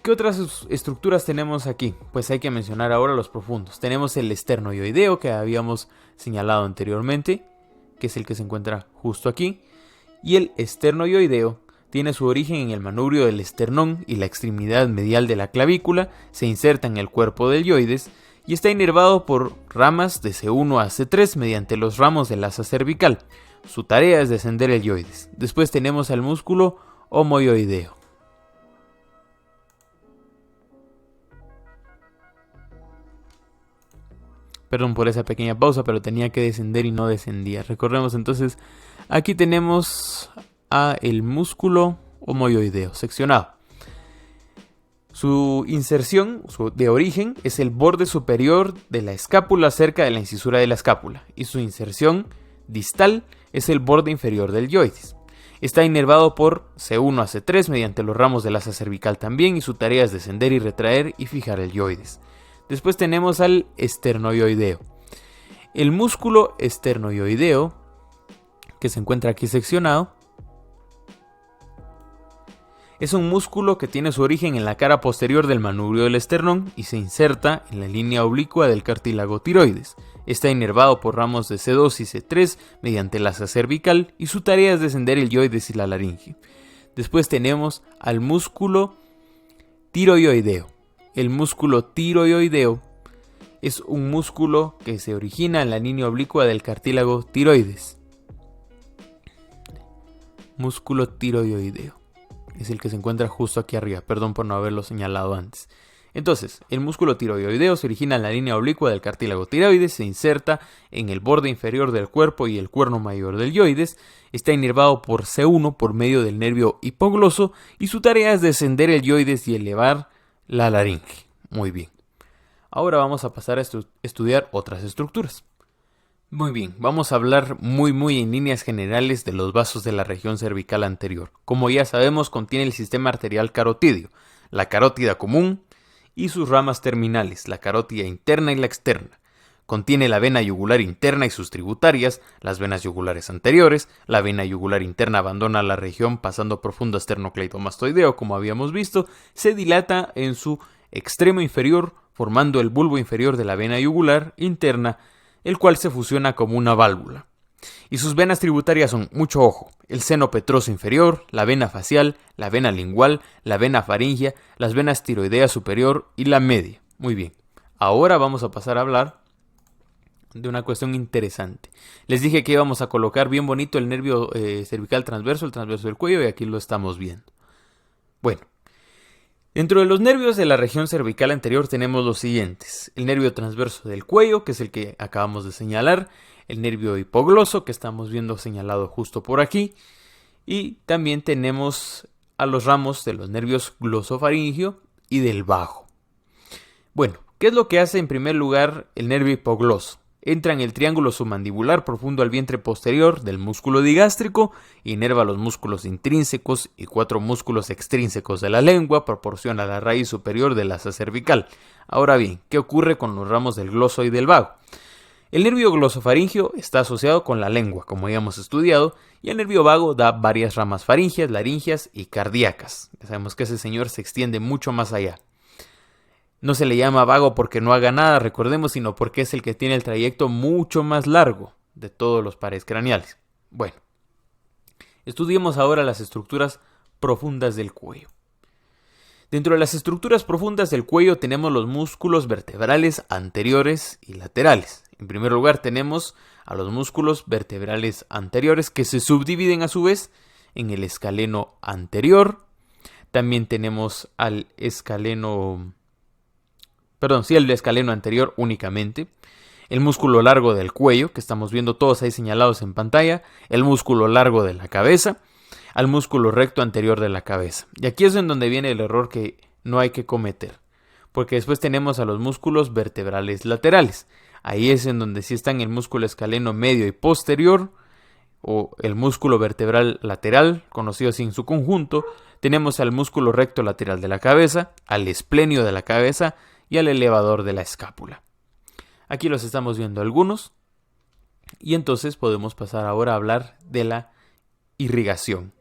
¿Qué otras estructuras tenemos aquí? Pues hay que mencionar ahora los profundos. Tenemos el esternoioideo que habíamos señalado anteriormente, que es el que se encuentra justo aquí. Y el esternoioideo tiene su origen en el manubrio del esternón y la extremidad medial de la clavícula, se inserta en el cuerpo del ioides y está inervado por ramas de C1 a C3 mediante los ramos del asa cervical. Su tarea es descender el ioides. Después tenemos al músculo homoioideo. Perdón por esa pequeña pausa, pero tenía que descender y no descendía. Recordemos entonces, aquí tenemos a el músculo homoioideo seccionado. Su inserción de origen es el borde superior de la escápula cerca de la incisura de la escápula y su inserción distal es el borde inferior del ioides. Está inervado por C1 a C3 mediante los ramos del asa cervical también y su tarea es descender y retraer y fijar el ioides. Después tenemos al esternoioideo. El músculo esternoioideo, que se encuentra aquí seccionado, Es un músculo que tiene su origen en la cara posterior del manubrio del esternón y se inserta en la línea oblicua del cartílago tiroides. Está inervado por ramos de C2 y C3 mediante la asa cervical y su tarea es descender el yoides y la laringe. Después tenemos al músculo tiroideo. El músculo tiroideo es un músculo que se origina en la línea oblicua del cartílago tiroides. Músculo tiroideo. Es el que se encuentra justo aquí arriba, perdón por no haberlo señalado antes. Entonces, el músculo tiroideo se origina en la línea oblicua del cartílago tiroides, se inserta en el borde inferior del cuerpo y el cuerno mayor del yoides, está inervado por C1 por medio del nervio hipogloso y su tarea es descender el yoides y elevar la laringe. Muy bien. Ahora vamos a pasar a estudiar otras estructuras. Muy bien, vamos a hablar muy en líneas generales de los vasos de la región cervical anterior. Como ya sabemos, contiene el sistema arterial carotídeo, la carótida común y sus ramas terminales, la carótida interna y la externa. Contiene la vena yugular interna y sus tributarias, las venas yugulares anteriores. La vena yugular interna abandona la región pasando profundo esternocleidomastoideo, como habíamos visto, se dilata en su extremo inferior, formando el bulbo inferior de la vena yugular interna, el cual se fusiona como una válvula. Y sus venas tributarias son, mucho ojo, el seno petroso inferior, la vena facial, la vena lingual, la vena faríngea, las venas tiroidea superior y la media. Muy bien, ahora vamos a pasar a hablar de una cuestión interesante. Les dije que íbamos a colocar bien bonito el nervio cervical transverso, el transverso del cuello, y aquí lo estamos viendo. Bueno, dentro de los nervios de la región cervical anterior tenemos los siguientes: el nervio transverso del cuello, que es el que acabamos de señalar, el nervio hipogloso, que estamos viendo señalado justo por aquí, y también tenemos a los ramos de los nervios glosofaringio y del vago. Bueno, ¿qué es lo que hace en primer lugar el nervio hipogloso? Entra en el triángulo submandibular profundo al vientre posterior del músculo digástrico, inerva los músculos intrínsecos y 4 músculos extrínsecos de la lengua, proporciona la raíz superior del asa cervical. Ahora bien, ¿qué ocurre con los ramos del gloso y del vago? El nervio glosofaringio está asociado con la lengua, como ya hemos estudiado, y el nervio vago da varias ramas faringias, laringias y cardíacas. Ya sabemos que ese señor se extiende mucho más allá. No se le llama vago porque no haga nada, recordemos, sino porque es el que tiene el trayecto mucho más largo de todos los pares craneales. Bueno, estudiemos ahora las estructuras profundas del cuello. Dentro de las estructuras profundas del cuello tenemos los músculos vertebrales anteriores y laterales. En primer lugar tenemos a los músculos vertebrales anteriores, que se subdividen a su vez en el escaleno anterior. También tenemos el escaleno anterior únicamente, el músculo largo del cuello, que estamos viendo todos ahí señalados en pantalla, el músculo largo de la cabeza, al músculo recto anterior de la cabeza. Y aquí es en donde viene el error que no hay que cometer, porque después tenemos a los músculos vertebrales laterales. Ahí es en donde sí están el músculo escaleno medio y posterior, o el músculo vertebral lateral, conocido así en su conjunto. Tenemos al músculo recto lateral de la cabeza, al esplenio de la cabeza y al elevador de la escápula. Aquí los estamos viendo algunos, y entonces podemos pasar ahora a hablar de la irrigación.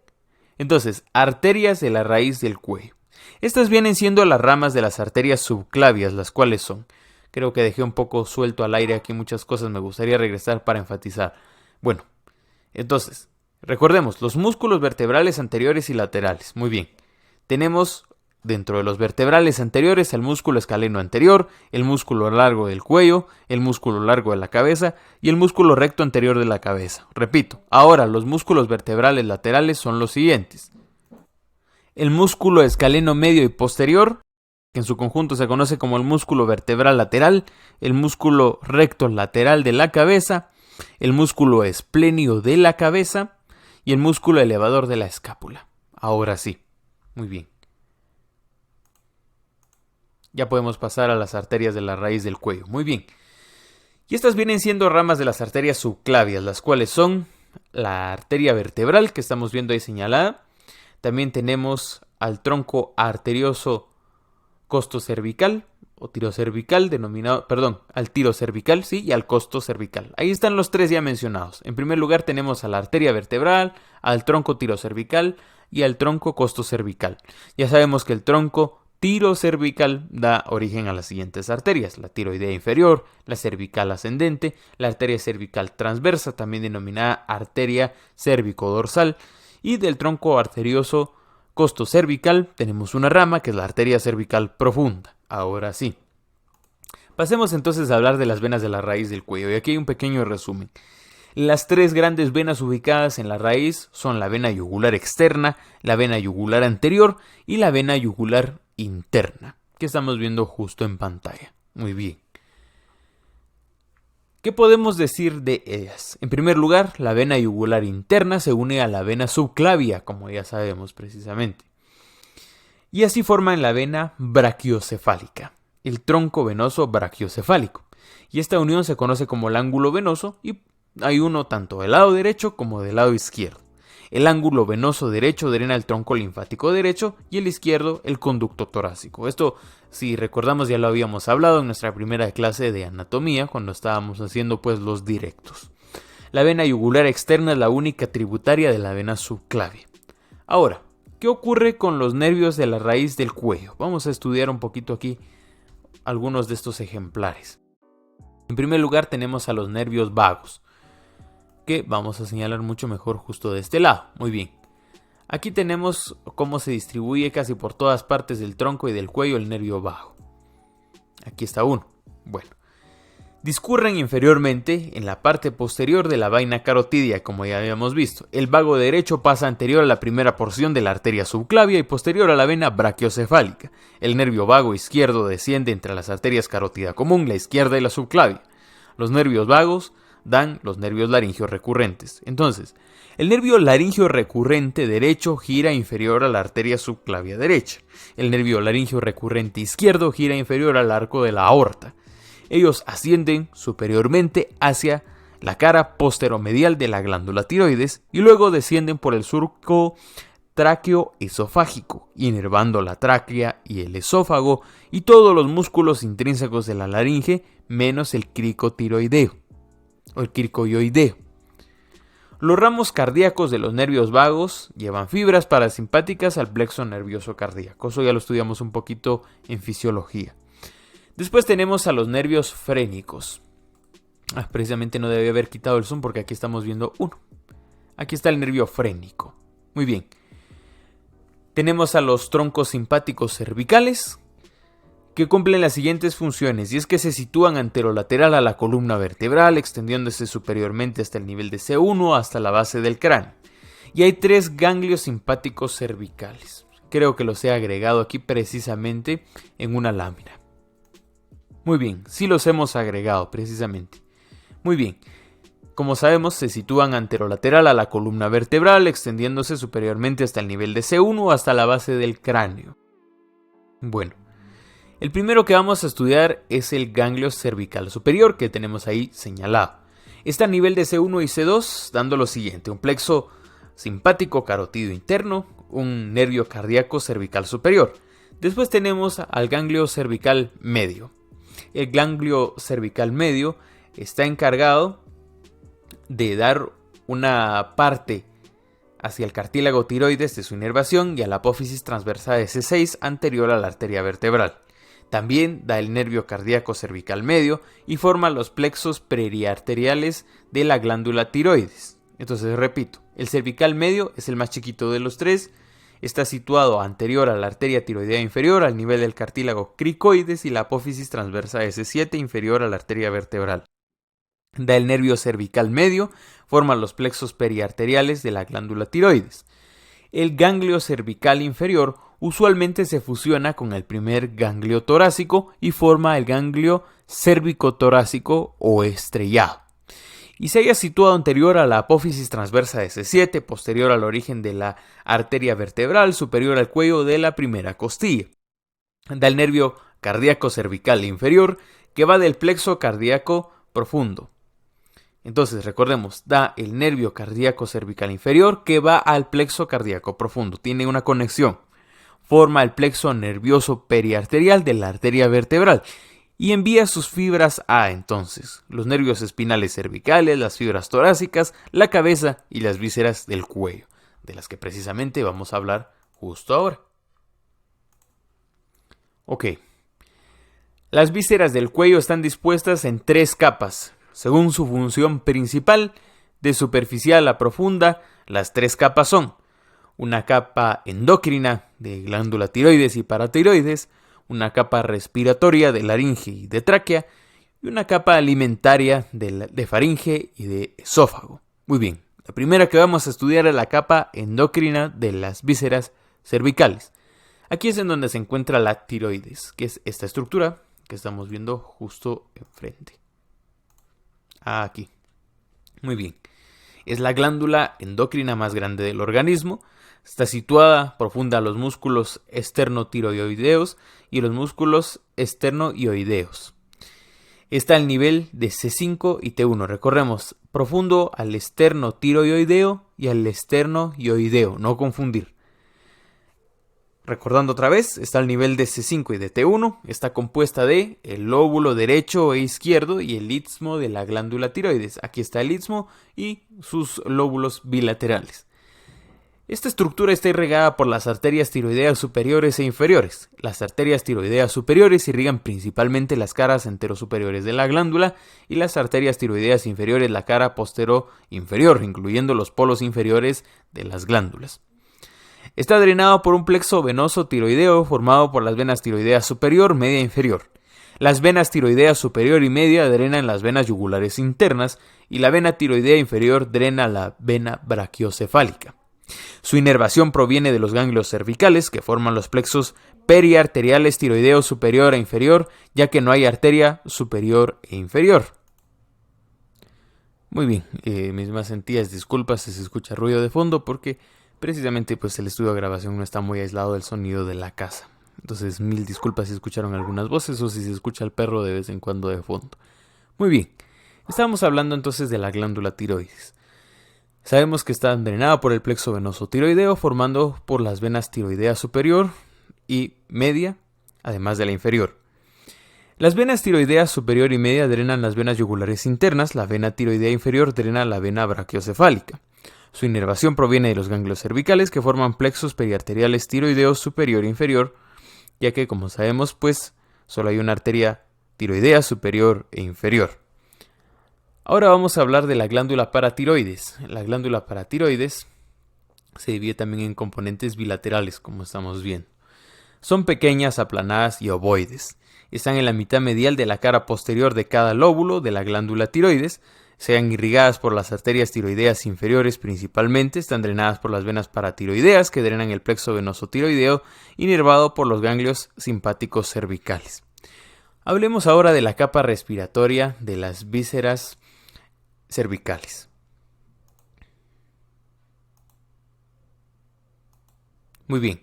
Entonces, arterias de la raíz del cuello. Estas vienen siendo las ramas de las arterias subclavias, las cuales son... Creo que dejé un poco suelto al aire aquí muchas cosas, me gustaría regresar para enfatizar. Bueno, entonces, recordemos, los músculos vertebrales anteriores y laterales. Muy bien, tenemos dentro de los vertebrales anteriores el músculo escaleno anterior, el músculo largo del cuello, el músculo largo de la cabeza y el músculo recto anterior de la cabeza. Repito, ahora los músculos vertebrales laterales son los siguientes: el músculo escaleno medio y posterior, que en su conjunto se conoce como el músculo vertebral lateral, el músculo recto lateral de la cabeza, el músculo esplenio de la cabeza y el músculo elevador de la escápula. Ahora sí, muy bien. Ya podemos pasar a las arterias de la raíz del cuello. Muy bien. Y estas vienen siendo ramas de las arterias subclavias, las cuales son la arteria vertebral, que estamos viendo ahí señalada. También tenemos al tronco arterioso costocervical o tirocervical, al tirocervical, sí, y al costocervical. Ahí están los tres ya mencionados. En primer lugar tenemos a la arteria vertebral, al tronco tirocervical, y al tronco costocervical. Ya sabemos que el tronco tirocervical da origen a las siguientes arterias: la tiroidea inferior, la cervical ascendente, la arteria cervical transversa, también denominada arteria cérvico-dorsal, y del tronco arterioso costocervical tenemos una rama que es la arteria cervical profunda. Ahora sí, pasemos entonces a hablar de las venas de la raíz del cuello, y aquí hay un pequeño resumen. Las tres grandes venas ubicadas en la raíz son la vena yugular externa, la vena yugular anterior y la vena yugular interna, que estamos viendo justo en pantalla. Muy bien. ¿Qué podemos decir de ellas? En primer lugar, la vena yugular interna se une a la vena subclavia, como ya sabemos precisamente, y así forman la vena brachiocefálica, el tronco venoso brachiocefálico, y esta unión se conoce como el ángulo venoso, y hay uno tanto del lado derecho como del lado izquierdo. El ángulo venoso derecho drena el tronco linfático derecho y el izquierdo el conducto torácico. Esto, si recordamos, ya lo habíamos hablado en nuestra primera clase de anatomía cuando estábamos haciendo pues los directos. La vena yugular externa es la única tributaria de la vena subclavia. Ahora, ¿qué ocurre con los nervios de la raíz del cuello? Vamos a estudiar un poquito aquí algunos de estos ejemplares. En primer lugar tenemos a los nervios vagos, que vamos a señalar mucho mejor justo de este lado. Muy bien. Aquí tenemos cómo se distribuye casi por todas partes del tronco y del cuello el nervio vago. Aquí está uno. Bueno. Discurren inferiormente en la parte posterior de la vaina carotidia, como ya habíamos visto. El vago derecho pasa anterior a la primera porción de la arteria subclavia y posterior a la vena brachiocefálica. El nervio vago izquierdo desciende entre las arterias carótida común, la izquierda y la subclavia. Los nervios vagos dan los nervios laringeos recurrentes. Entonces, el nervio laringeo recurrente derecho gira inferior a la arteria subclavia derecha. El nervio laringeo recurrente izquierdo gira inferior al arco de la aorta. Ellos ascienden superiormente hacia la cara posteromedial de la glándula tiroides y luego descienden por el surco tráqueo-esofágico, inervando la tráquea y el esófago y todos los músculos intrínsecos de la laringe menos el crico tiroideo o el cricoioideo. Los ramos cardíacos de los nervios vagos llevan fibras parasimpáticas al plexo nervioso cardíaco. Eso ya lo estudiamos un poquito en fisiología. Después tenemos a los nervios frénicos. Precisamente no debía haber quitado el zoom porque aquí estamos viendo uno. Aquí está el nervio frénico. Muy bien. Tenemos a los troncos simpáticos cervicales, que cumplen las siguientes funciones, y es que se sitúan anterolateral a la columna vertebral, extendiéndose superiormente hasta el nivel de C1 hasta la base del cráneo. Y hay 3 ganglios simpáticos cervicales. Creo que los he agregado aquí precisamente en una lámina. Muy bien, sí los hemos agregado precisamente. Muy bien. Como sabemos, se sitúan anterolateral a la columna vertebral, extendiéndose superiormente hasta el nivel de C1 hasta la base del cráneo. Bueno. El primero que vamos a estudiar es el ganglio cervical superior, que tenemos ahí señalado. Está a nivel de C1 y C2, dando lo siguiente: un plexo simpático carotidio interno, un nervio cardíaco cervical superior. Después tenemos al ganglio cervical medio. El ganglio cervical medio está encargado de dar una parte hacia el cartílago tiroides de su inervación y a la apófisis transversa de C6 anterior a la arteria vertebral. También da el nervio cardíaco cervical medio y forma los plexos periarteriales de la glándula tiroides. Entonces repito, el cervical medio es el más chiquito de los tres, está situado anterior a la arteria tiroidea inferior al nivel del cartílago cricoides y la apófisis transversa S7 inferior a la arteria vertebral. Da el nervio cervical medio, forma los plexos periarteriales de la glándula tiroides. El ganglio cervical inferior usualmente se fusiona con el primer ganglio torácico y forma el ganglio cérvico-torácico o estrellado. Y se halla situado anterior a la apófisis transversa de C7, posterior al origen de la arteria vertebral, superior al cuello de la primera costilla. Da el nervio cardíaco cervical inferior, que va del plexo cardíaco profundo. Entonces, recordemos, da el nervio cardíaco cervical inferior que va al plexo cardíaco profundo. Tiene una conexión. Forma el plexo nervioso periarterial de la arteria vertebral y envía sus fibras a, entonces, los nervios espinales cervicales, las fibras torácicas, la cabeza y las vísceras del cuello. de las que precisamente vamos a hablar justo ahora. Ok. Las vísceras del cuello están dispuestas en 3 capas, según su función principal, de superficial a profunda. Las 3 capas son una capa endocrina de glándula tiroides y paratiroides, una capa respiratoria de laringe y de tráquea, y una capa alimentaria de faringe y de esófago. Muy bien, la primera que vamos a estudiar es la capa endocrina de las vísceras cervicales. Aquí es en donde se encuentra la tiroides, que es esta estructura que estamos viendo justo enfrente. Aquí. Muy bien. Es la glándula endocrina más grande del organismo. Está situada profunda a los músculos esternotiroideos y los músculos esternoioideos. Está al nivel de C5 y T1. Recorremos profundo al esternotiroideo y al esternoioideo. No confundir. Recordando otra vez, está al nivel de C5 y de T1, está compuesta de el lóbulo derecho e izquierdo y el istmo de la glándula tiroides. Aquí está el istmo y sus lóbulos bilaterales. Esta estructura está irrigada por las arterias tiroideas superiores e inferiores. Las arterias tiroideas superiores irrigan principalmente las caras enterosuperiores de la glándula y las arterias tiroideas inferiores la cara postero-inferior, incluyendo los polos inferiores de las glándulas. Está drenado por un plexo venoso tiroideo formado por las venas tiroideas superior, media e inferior. Las venas tiroideas superior y media drenan las venas yugulares internas y la vena tiroidea inferior drena la vena brachiocefálica. Su inervación proviene de los ganglios cervicales que forman los plexos periarteriales tiroideos superior e inferior, ya que no hay arteria superior e inferior. Muy bien, mis más sentidas disculpas si se escucha ruido de fondo porque precisamente pues el estudio de grabación no está muy aislado del sonido de la casa. Entonces 1000 disculpas si escucharon algunas voces o si se escucha el perro de vez en cuando de fondo. Muy bien, estábamos hablando entonces de la glándula tiroides. Sabemos que está drenada por el plexo venoso tiroideo formando por las venas tiroidea superior y media, además de la inferior. Las venas tiroideas superior y media drenan las venas yugulares internas, la vena tiroidea inferior drena la vena brachiocefálica. Su inervación proviene de los ganglios cervicales que forman plexos periarteriales tiroideos superior e inferior, ya que como sabemos pues solo hay una arteria tiroidea superior e inferior. Ahora vamos a hablar de la glándula paratiroides. La glándula paratiroides se divide también en componentes bilaterales, como estamos viendo. Son pequeñas, aplanadas y ovoides. Están en la mitad medial de la cara posterior de cada lóbulo de la glándula tiroides. Sean irrigadas por las arterias tiroideas inferiores principalmente, están drenadas por las venas paratiroideas que drenan el plexo venoso tiroideo, inervado por los ganglios simpáticos cervicales. Hablemos ahora de la capa respiratoria de las vísceras cervicales. Muy bien.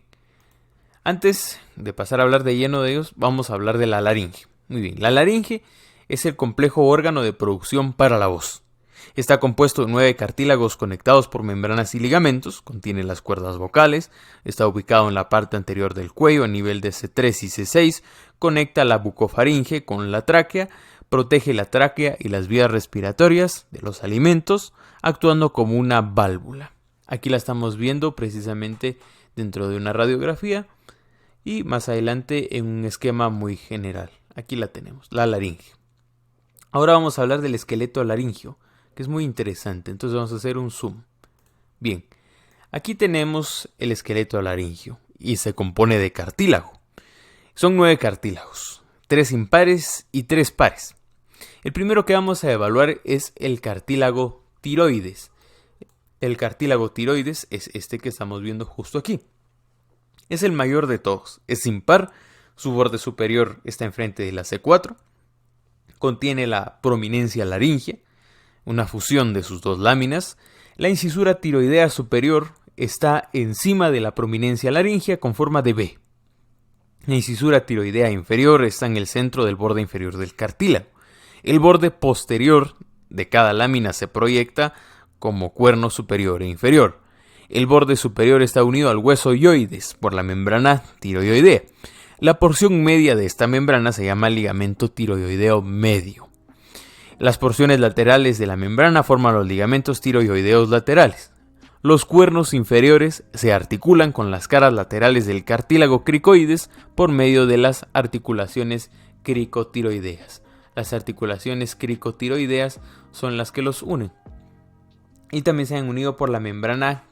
Antes de pasar a hablar de lleno de ellos, vamos a hablar de la laringe. Muy bien, la laringe es el complejo órgano de producción para la voz. Está compuesto de 9 cartílagos conectados por membranas y ligamentos, contiene las cuerdas vocales, está ubicado en la parte anterior del cuello a nivel de C3 y C6, conecta la bucofaringe con la tráquea, protege la tráquea y las vías respiratorias de los alimentos, actuando como una válvula. Aquí la estamos viendo precisamente dentro de una radiografía y más adelante en un esquema muy general. Aquí la tenemos, la laringe. Ahora vamos a hablar del esqueleto laringio, que es muy interesante. Entonces vamos a hacer un zoom. Bien, aquí tenemos el esqueleto laringio y se compone de cartílago. Son 9 cartílagos, 3 impares y 3 pares. El primero que vamos a evaluar es el cartílago tiroides. El cartílago tiroides es este que estamos viendo justo aquí. Es el mayor de todos, es impar, su borde superior está enfrente de la C4. Contiene la prominencia laringea, una fusión de sus 2 láminas. La incisura tiroidea superior está encima de la prominencia laringea con forma de V. La incisura tiroidea inferior está en el centro del borde inferior del cartílago. El borde posterior de cada lámina se proyecta como cuerno superior e inferior. El borde superior está unido al hueso hyoides por la membrana tiroidea. La porción media de esta membrana se llama ligamento tiroideo medio. Las porciones laterales de la membrana forman los ligamentos tiroideos laterales. Los cuernos inferiores se articulan con las caras laterales del cartílago cricoides por medio de las articulaciones cricotiroideas. Las articulaciones cricotiroideas son las que los unen. Y también se han unido por la membrana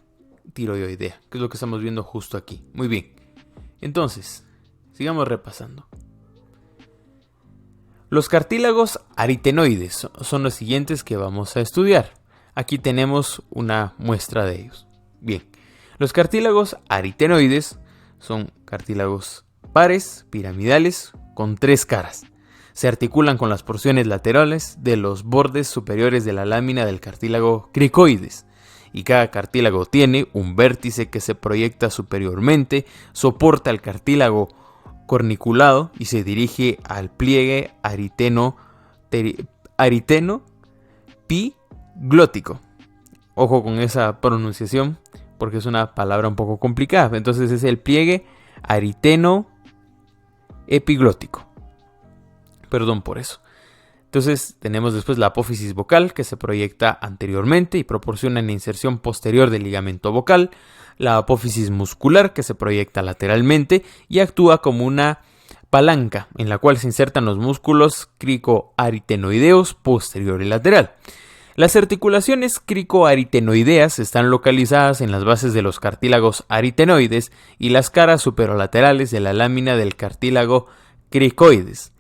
tiroidea, que es lo que estamos viendo justo aquí. Muy bien. Entonces, sigamos repasando. Los cartílagos aritenoides son los siguientes que vamos a estudiar. Aquí tenemos una muestra de ellos. Bien, los cartílagos aritenoides son cartílagos pares, piramidales, con 3 caras. Se articulan con las porciones laterales de los bordes superiores de la lámina del cartílago cricoides. Y cada cartílago tiene un vértice que se proyecta superiormente, soporta el cartílago corniculado y se dirige al pliegue ariteno-epiglótico. Ojo con esa pronunciación porque es una palabra un poco complicada. Entonces es el pliegue ariteno-epiglótico. Perdón por eso. Entonces tenemos después la apófisis vocal que se proyecta anteriormente y proporciona una inserción posterior del ligamento vocal. La apófisis muscular que se proyecta lateralmente y actúa como una palanca en la cual se insertan los músculos cricoaritenoideos posterior y lateral. Las articulaciones cricoaritenoideas están localizadas en las bases de los cartílagos aritenoides y las caras superolaterales de la lámina del cartílago cricoides.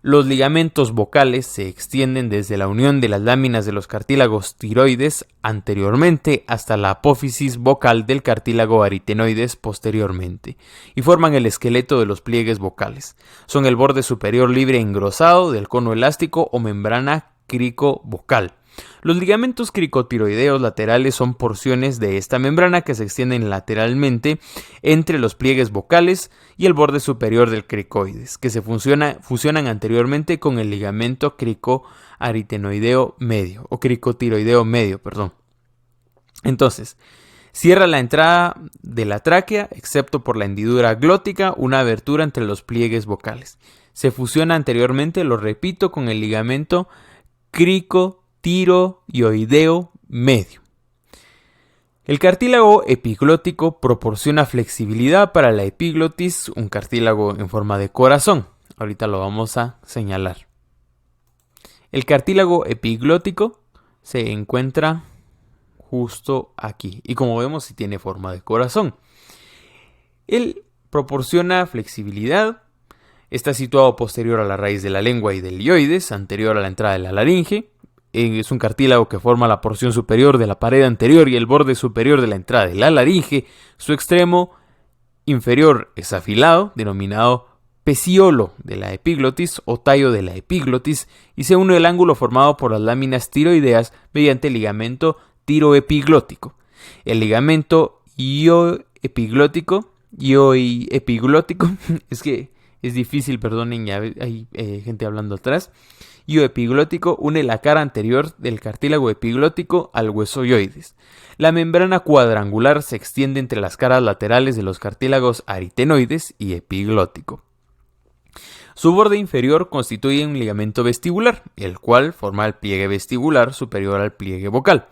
Los ligamentos vocales se extienden desde la unión de las láminas de los cartílagos tiroides anteriormente hasta la apófisis vocal del cartílago aritenoides posteriormente y forman el esqueleto de los pliegues vocales. Son el borde superior libre engrosado del cono elástico o membrana cricovocal. Los ligamentos cricotiroideos laterales son porciones de esta membrana que se extienden lateralmente entre los pliegues vocales y el borde superior del cricoides, que se fusionan anteriormente con el ligamento cricoaritenoideo medio, o cricotiroideo medio, perdón. Entonces, cierra la entrada de la tráquea, excepto por la hendidura glótica, una abertura entre los pliegues vocales. Se fusiona anteriormente, lo repito, con el ligamento cricotiroideo medio. El cartílago epiglótico proporciona flexibilidad para la epiglotis, un cartílago en forma de corazón. Ahorita lo vamos a señalar. El cartílago epiglótico se encuentra justo aquí y como vemos sí tiene forma de corazón. Él proporciona flexibilidad. Está situado posterior a la raíz de la lengua y del hioides, anterior a la entrada de la laringe. Es un cartílago que forma la porción superior de la pared anterior y el borde superior de la entrada de la laringe. Su extremo inferior es afilado, denominado peciolo de la epiglotis o tallo de la epiglotis, y se une el ángulo formado por las láminas tiroideas mediante el ligamento tiroepiglótico. El ligamento ioepiglótico, es que es difícil, perdonen, ya hay gente hablando atrás. Ioepiglótico une la cara anterior del cartílago epiglótico al hueso hioides. La membrana cuadrangular se extiende entre las caras laterales de los cartílagos aritenoides y epiglótico. Su borde inferior constituye un ligamento vestibular, el cual forma el pliegue vestibular superior al pliegue vocal.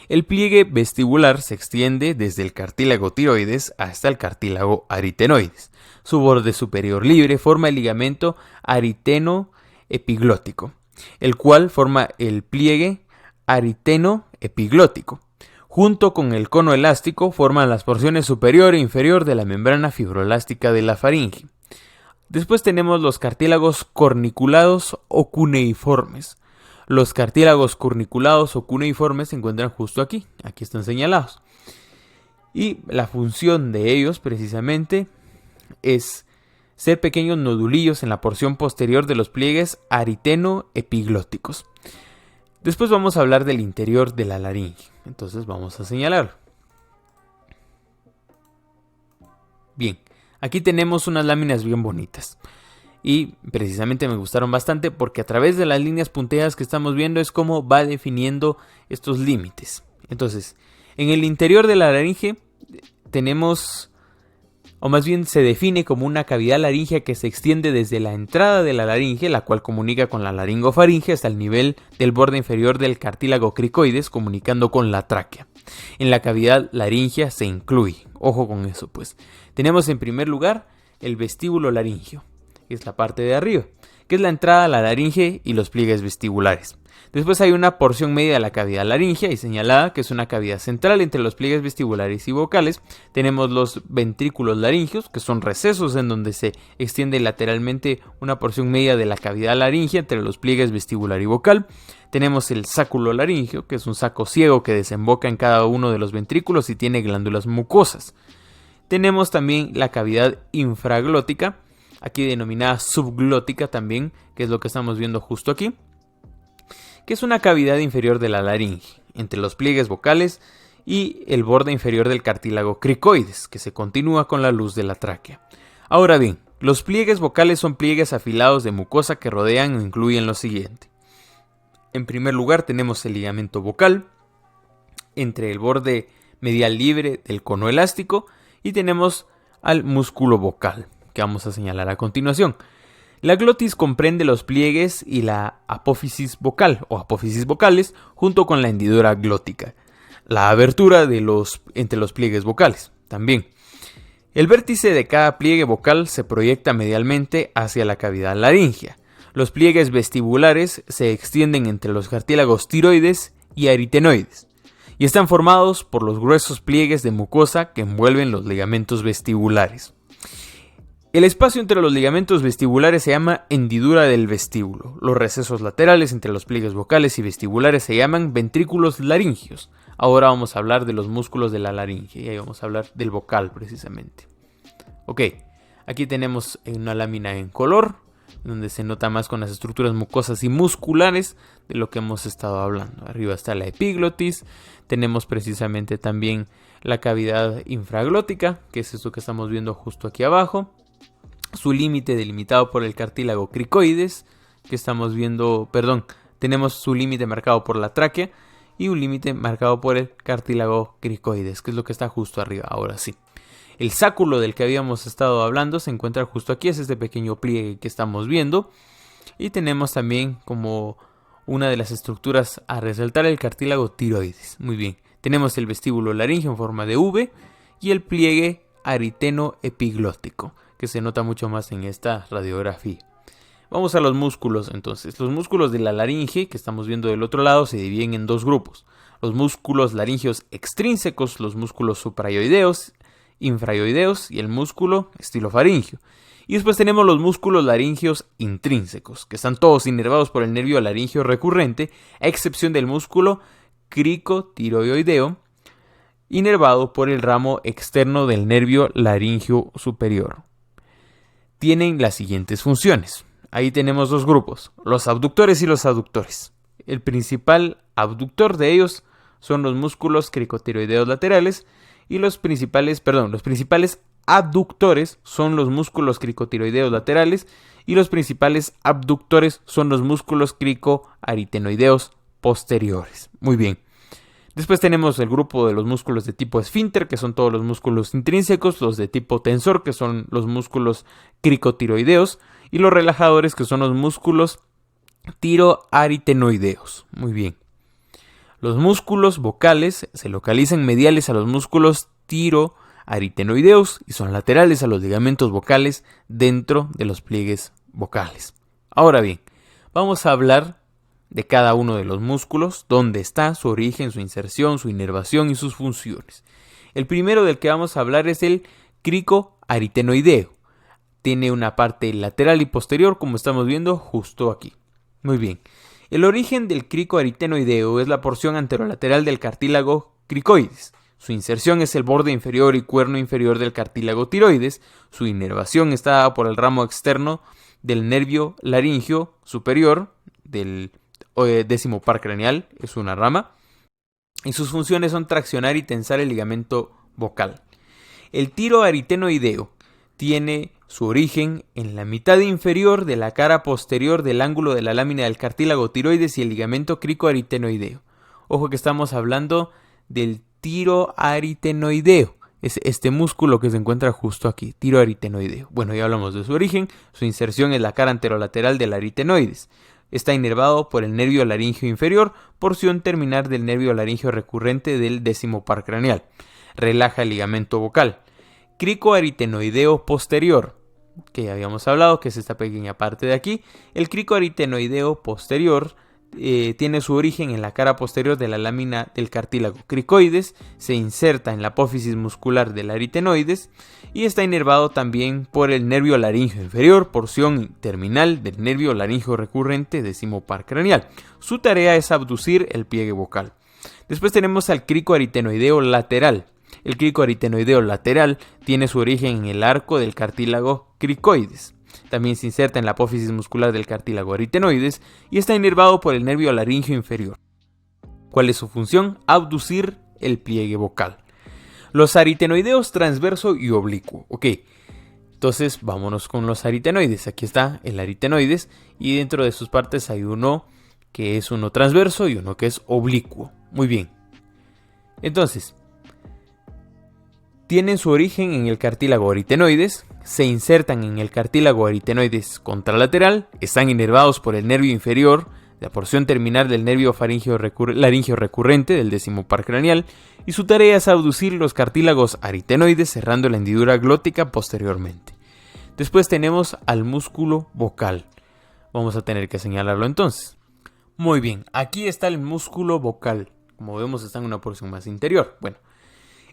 El pliegue vestibular se extiende desde el cartílago tiroides hasta el cartílago aritenoides. Su borde superior libre forma el ligamento ariteno-epiglótico, el cual forma el pliegue ariteno-epiglótico. Junto con el cono elástico forman las porciones superior e inferior de la membrana fibroelástica de la faringe. Después tenemos los cartílagos corniculados o cuneiformes. Los cartílagos corniculados o cuneiformes se encuentran justo aquí están señalados. Y la función de ellos precisamente es ser pequeños nodulillos en la porción posterior de los pliegues ariteno-epiglóticos. Después vamos a hablar del interior de la laringe, entonces vamos a señalarlo. Bien, aquí tenemos unas láminas bien bonitas. Y precisamente me gustaron bastante porque a través de las líneas punteadas que estamos viendo es como va definiendo estos límites. Entonces, en el interior de la laringe tenemos o más bien se define como una cavidad laríngea que se extiende desde la entrada de la laringe, la cual comunica con la laringofaringe, hasta el nivel del borde inferior del cartílago cricoides, comunicando con la tráquea. En la cavidad laríngea se incluye, ojo con eso pues, tenemos en primer lugar el vestíbulo laríngeo, que es la parte de arriba, que es la entrada a la laringe y los pliegues vestibulares. Después hay una porción media de la cavidad laríngea y señalada, que es una cavidad central entre los pliegues vestibulares y vocales. Tenemos los ventrículos laringeos, que son recesos en donde se extiende lateralmente una porción media de la cavidad laríngea entre los pliegues vestibular y vocal. Tenemos el sáculo laríngeo, que es un saco ciego que desemboca en cada uno de los ventrículos y tiene glándulas mucosas. Tenemos también la cavidad infraglótica, aquí denominada subglótica también, que es lo que estamos viendo justo aquí, que es una cavidad inferior de la laringe, entre los pliegues vocales y el borde inferior del cartílago cricoides, que se continúa con la luz de la tráquea. Ahora bien, los pliegues vocales son pliegues afilados de mucosa que rodean o incluyen lo siguiente. En primer lugar tenemos el ligamento vocal, entre el borde medial libre del cono elástico, y tenemos al músculo vocal, que vamos a señalar a continuación. La glotis comprende los pliegues y la apófisis vocal o apófisis vocales junto con la hendidura glótica, la abertura entre los pliegues vocales también. El vértice de cada pliegue vocal se proyecta medialmente hacia la cavidad laríngea. Los pliegues vestibulares se extienden entre los cartílagos tiroides y aritenoides y están formados por los gruesos pliegues de mucosa que envuelven los ligamentos vestibulares. El espacio entre los ligamentos vestibulares se llama hendidura del vestíbulo. Los recesos laterales entre los pliegues vocales y vestibulares se llaman ventrículos laringeos. Ahora vamos a hablar de los músculos de la laringe y ahí vamos a hablar del vocal precisamente. Ok, aquí tenemos una lámina en color, donde se nota más con las estructuras mucosas y musculares de lo que hemos estado hablando. Arriba está la epiglotis, tenemos precisamente también la cavidad infraglótica, que es esto que estamos viendo justo aquí abajo. Su límite delimitado por el cartílago cricoides, que estamos viendo, tenemos su límite marcado por la tráquea y un límite marcado por el cartílago cricoides, que es lo que está justo arriba, ahora sí. El sáculo del que habíamos estado hablando se encuentra justo aquí, es este pequeño pliegue que estamos viendo. Y tenemos también como una de las estructuras a resaltar el cartílago tiroides. Muy bien, tenemos el vestíbulo laríngeo en forma de V y el pliegue ariteno-epiglótico, que se nota mucho más en esta radiografía. Vamos a los músculos entonces. Los músculos de la laringe que estamos viendo del otro lado se dividen en dos grupos. Los músculos laringeos extrínsecos, los músculos suprayoideos, infrayoideos y el músculo estilofaringeo. Y después tenemos los músculos laringeos intrínsecos, que están todos inervados por el nervio laringeo recurrente, a excepción del músculo cricotiroideo, inervado por el ramo externo del nervio laringeo superior. Tienen las siguientes funciones. Ahí tenemos dos grupos, los abductores y los aductores. El principal abductor de ellos son los músculos cricotiroideos laterales y los principales aductores son los músculos cricotiroideos laterales y los principales abductores son los músculos cricoaritenoideos posteriores. Muy bien. Después tenemos el grupo de los músculos de tipo esfínter, que son todos los músculos intrínsecos, los de tipo tensor, que son los músculos cricotiroideos, y los relajadores, que son los músculos tiroaritenoideos. Muy bien. Los músculos vocales se localizan mediales a los músculos tiroaritenoideos y son laterales a los ligamentos vocales dentro de los pliegues vocales. Ahora bien, vamos a hablar de cada uno de los músculos, dónde está, su origen, su inserción, su inervación y sus funciones. El primero del que vamos a hablar es el cricoaritenoideo. Tiene una parte lateral y posterior, como estamos viendo justo aquí. Muy bien. El origen del cricoaritenoideo es la porción anterolateral del cartílago cricoides. Su inserción es el borde inferior y cuerno inferior del cartílago tiroides. Su inervación está dada por el ramo externo del nervio laringeo superior del décimo par craneal, es una rama, y sus funciones son traccionar y tensar el ligamento vocal. El tiroaritenoideo tiene su origen en la mitad inferior de la cara posterior del ángulo de la lámina del cartílago tiroides y el ligamento cricoaritenoideo. Ojo que estamos hablando del tiroaritenoideo, es este músculo que se encuentra justo aquí, tiroaritenoideo. Bueno, ya hablamos de su origen. Su inserción es la cara anterolateral del aritenoides. Está inervado por el nervio laringio inferior, porción terminal del nervio laringio recurrente del décimo par craneal. Relaja el ligamento vocal. Cricoaritenoideo posterior, que ya habíamos hablado, que es esta pequeña parte de aquí. El cricoaritenoideo posterior tiene su origen en la cara posterior de la lámina del cartílago cricoides, se inserta en la apófisis muscular del aritenoides y está inervado también por el nervio laringio inferior, porción terminal del nervio laringio recurrente décimo par craneal. Su tarea es abducir el pliegue vocal. Después tenemos al cricoaritenoideo lateral. El cricoaritenoideo lateral tiene su origen en el arco del cartílago cricoides. También se inserta en la apófisis muscular del cartílago aritenoides y está inervado por el nervio laringio inferior. ¿Cuál es su función? Abducir el pliegue vocal. Los aritenoideos transverso y oblicuo. Ok, entonces vámonos con los aritenoides. Aquí está el aritenoides y dentro de sus partes hay uno que es uno transverso y uno que es oblicuo. Muy bien. Entonces, tienen su origen en el cartílago aritenoides, se insertan en el cartílago aritenoides contralateral, están inervados por el nervio inferior, la porción terminal del nervio laringio recurrente del décimo par craneal, y su tarea es abducir los cartílagos aritenoides cerrando la hendidura glótica posteriormente. Después tenemos al músculo vocal. Vamos a tener que señalarlo entonces. Muy bien, aquí está el músculo vocal. Como vemos está en una porción más interior. Bueno,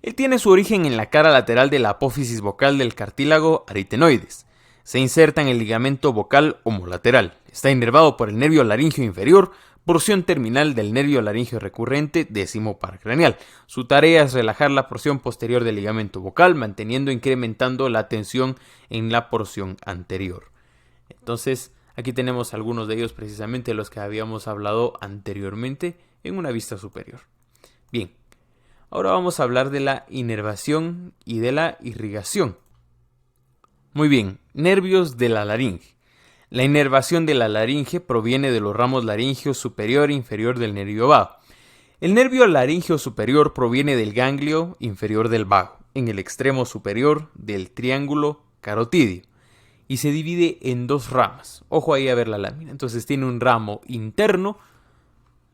él tiene su origen en la cara lateral de la apófisis vocal del cartílago aritenoides. Se inserta en el ligamento vocal homolateral. Está inervado por el nervio laringio inferior, porción terminal del nervio laringio recurrente décimo par craneal. Su tarea es relajar la porción posterior del ligamento vocal, manteniendo e incrementando la tensión en la porción anterior. Entonces, aquí tenemos algunos de ellos, precisamente los que habíamos hablado anteriormente en una vista superior. Bien. Ahora vamos a hablar de la inervación y de la irrigación. Muy bien, nervios de la laringe. La inervación de la laringe proviene de los ramos laringio superior e inferior del nervio vago. El nervio laringio superior proviene del ganglio inferior del vago, en el extremo superior del triángulo carotídeo, y se divide en dos ramas. Ojo ahí a ver la lámina. Entonces tiene un ramo interno.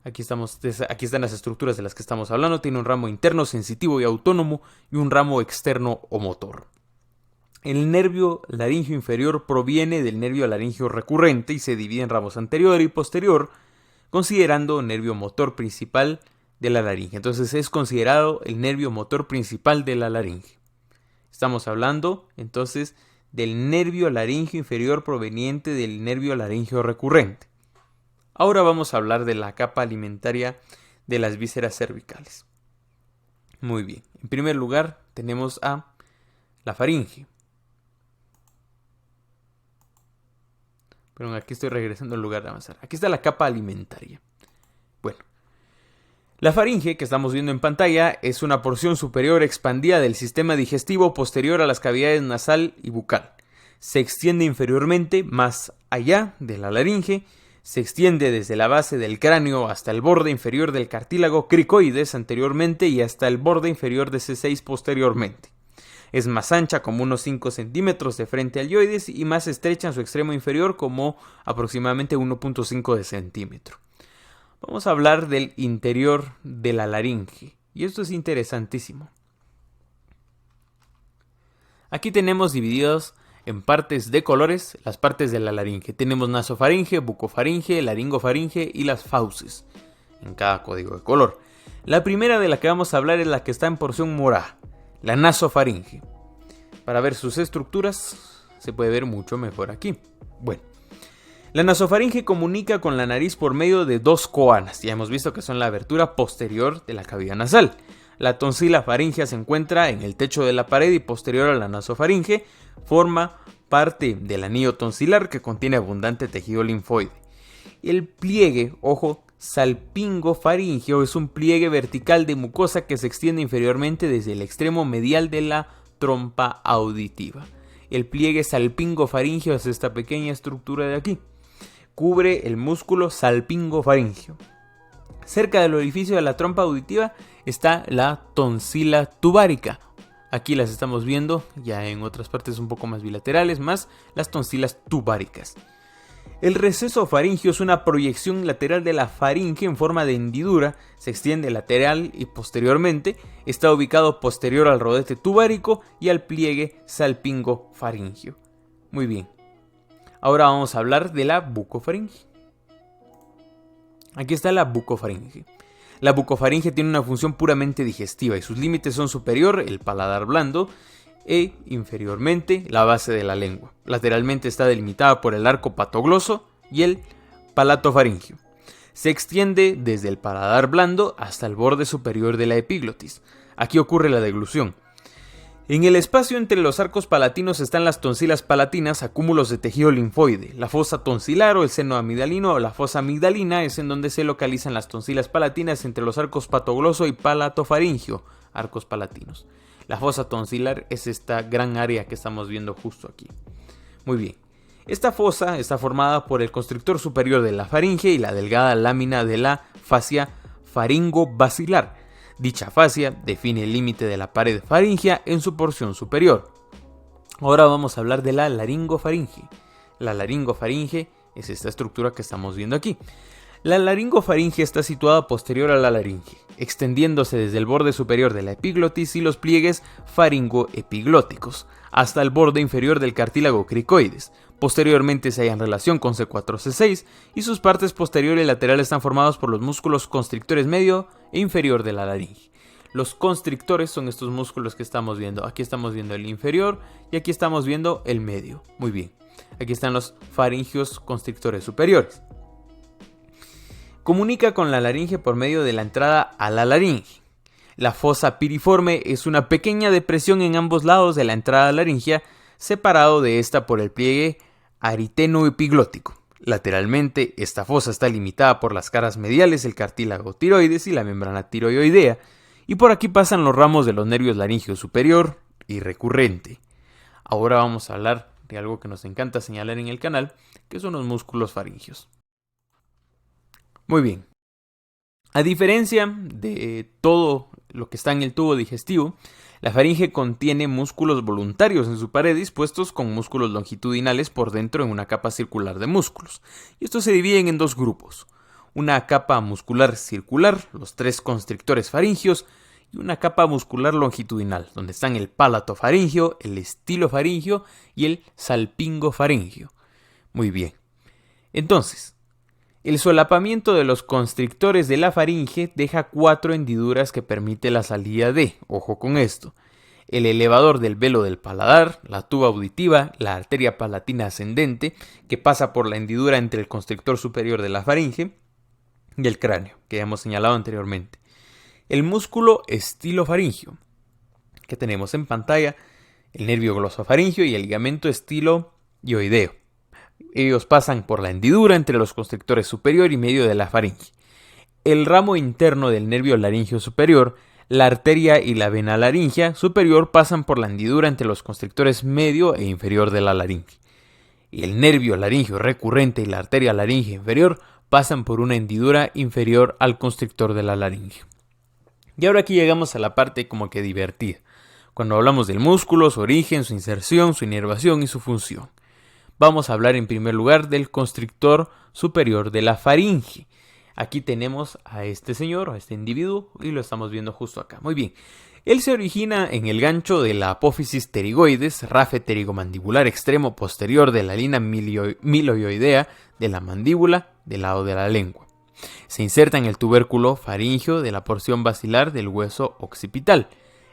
Aquí están las estructuras de las que estamos hablando. Tiene un ramo interno, sensitivo y autónomo y un ramo externo o motor. El nervio laringio inferior proviene del nervio laringio recurrente y se divide en ramos anterior y posterior, considerando nervio motor principal de la laringe. Entonces es considerado el nervio motor principal de la laringe. Estamos hablando entonces del nervio laringio inferior proveniente del nervio laringio recurrente. Ahora vamos a hablar de la capa alimentaria de las vísceras cervicales. Muy bien. En primer lugar tenemos a la faringe. Pero aquí estoy regresando al lugar de avanzar. Aquí está la capa alimentaria. Bueno. La faringe que estamos viendo en pantalla es una porción superior expandida del sistema digestivo posterior a las cavidades nasal y bucal. Se extiende inferiormente más allá de la laringe. Se extiende desde la base del cráneo hasta el borde inferior del cartílago cricoides anteriormente y hasta el borde inferior de C6 posteriormente. Es más ancha como unos 5 centímetros de frente al ioides y más estrecha en su extremo inferior como aproximadamente 1.5 de centímetro. Vamos a hablar del interior de la laringe y esto es interesantísimo. Aquí tenemos divididos en partes de colores las partes de la laringe. Tenemos nasofaringe, bucofaringe, laringofaringe y las fauces en cada código de color. La primera de la que vamos a hablar es la que está en porción morada, la nasofaringe. Para ver sus estructuras se puede ver mucho mejor aquí. Bueno, la nasofaringe comunica con la nariz por medio de dos coanas. Ya hemos visto que son la abertura posterior de la cavidad nasal. La tonsila faríngea se encuentra en el techo de la pared y posterior a la nasofaringe forma parte del anillo tonsilar que contiene abundante tejido linfoide. El pliegue, ojo, salpingofaringeo es un pliegue vertical de mucosa que se extiende inferiormente desde el extremo medial de la trompa auditiva. El pliegue salpingofaringeo es esta pequeña estructura de aquí. Cubre el músculo salpingofaringeo. Cerca del orificio de la trompa auditiva está la tonsila tubárica. Aquí las estamos viendo ya en otras partes un poco más bilaterales, más las tonsilas tubáricas. El receso faríngeo es una proyección lateral de la faringe en forma de hendidura, se extiende lateral y posteriormente está ubicado posterior al rodete tubárico y al pliegue salpingo faríngeo. Muy bien, ahora vamos a hablar de la bucofaringe. Aquí está la bucofaringe. La bucofaringe tiene una función puramente digestiva y sus límites son superior, el paladar blando, e inferiormente la base de la lengua. Lateralmente está delimitada por el arco patogloso y el palato faríngeo. Se extiende desde el paladar blando hasta el borde superior de la epiglotis. Aquí ocurre la deglución. En el espacio entre los arcos palatinos están las tonsilas palatinas, acúmulos de tejido linfoide. La fosa tonsilar o el seno amigdalino o la fosa amigdalina es en donde se localizan las tonsilas palatinas entre los arcos patogloso y palatofaringio, arcos palatinos. La fosa tonsilar es esta gran área que estamos viendo justo aquí. Muy bien. Esta fosa está formada por el constrictor superior de la faringe y la delgada lámina de la fascia faringo-basilar. Dicha fascia define el límite de la pared faríngea en su porción superior. Ahora vamos a hablar de la laringofaringe. La laringofaringe es esta estructura que estamos viendo aquí. La laringofaringe está situada posterior a la laringe, extendiéndose desde el borde superior de la epiglotis y los pliegues faringoepiglóticos hasta el borde inferior del cartílago cricoides. Posteriormente se halla en relación con C4, C6 y sus partes posterior y lateral están formados por los músculos constrictores medio e inferior de la laringe. Los constrictores son estos músculos que estamos viendo. Aquí estamos viendo el inferior y aquí estamos viendo el medio. Muy bien. Aquí están los faringios constrictores superiores. Comunica con la laringe por medio de la entrada a la laringe. La fosa piriforme es una pequeña depresión en ambos lados de la entrada laringea, separado de esta por el pliegue ariteno-epiglótico. Lateralmente, esta fosa está limitada por las caras mediales, el cartílago tiroides y la membrana tiroidea, y por aquí pasan los ramos de los nervios laríngeo superior y recurrente. Ahora vamos a hablar de algo que nos encanta señalar en el canal, que son los músculos faringios. Muy bien. A diferencia de todo lo que está en el tubo digestivo, la faringe contiene músculos voluntarios en su pared dispuestos con músculos longitudinales por dentro en una capa circular de músculos. Y estos se dividen en dos grupos. Una capa muscular circular, los tres constrictores faringios, y una capa muscular longitudinal, donde están el palato faríngeo, el estilo faríngeo y el salpingo faríngeo. Muy bien. Entonces, el solapamiento de los constrictores de la faringe deja 4 hendiduras que permite la salida de, ojo con esto, el elevador del velo del paladar, la tuba auditiva, la arteria palatina ascendente, que pasa por la hendidura entre el constrictor superior de la faringe y el cráneo, que ya hemos señalado anteriormente. El músculo estilofaringio, que tenemos en pantalla, el nervio glosofaringio y el ligamento estiloioideo. Ellos pasan por la hendidura entre los constrictores superior y medio de la faringe. El ramo interno del nervio laríngeo superior, la arteria y la vena laríngea superior pasan por la hendidura entre los constrictores medio e inferior de la laringe. Y el nervio laríngeo recurrente y la arteria laríngea inferior pasan por una hendidura inferior al constrictor de la laringe. Y ahora aquí llegamos a la parte como que divertida, cuando hablamos del músculo, su origen, su inserción, su inervación y su función. Vamos a hablar en primer lugar del constrictor superior de la faringe. Aquí tenemos a este señor, a este individuo, y lo estamos viendo justo acá. Muy bien. Él se origina en el gancho de la apófisis pterigoides, rafe pterigomandibular extremo posterior de la línea miloioidea de la mandíbula del lado de la lengua. Se inserta en el tubérculo faríngeo de la porción basilar del hueso occipital.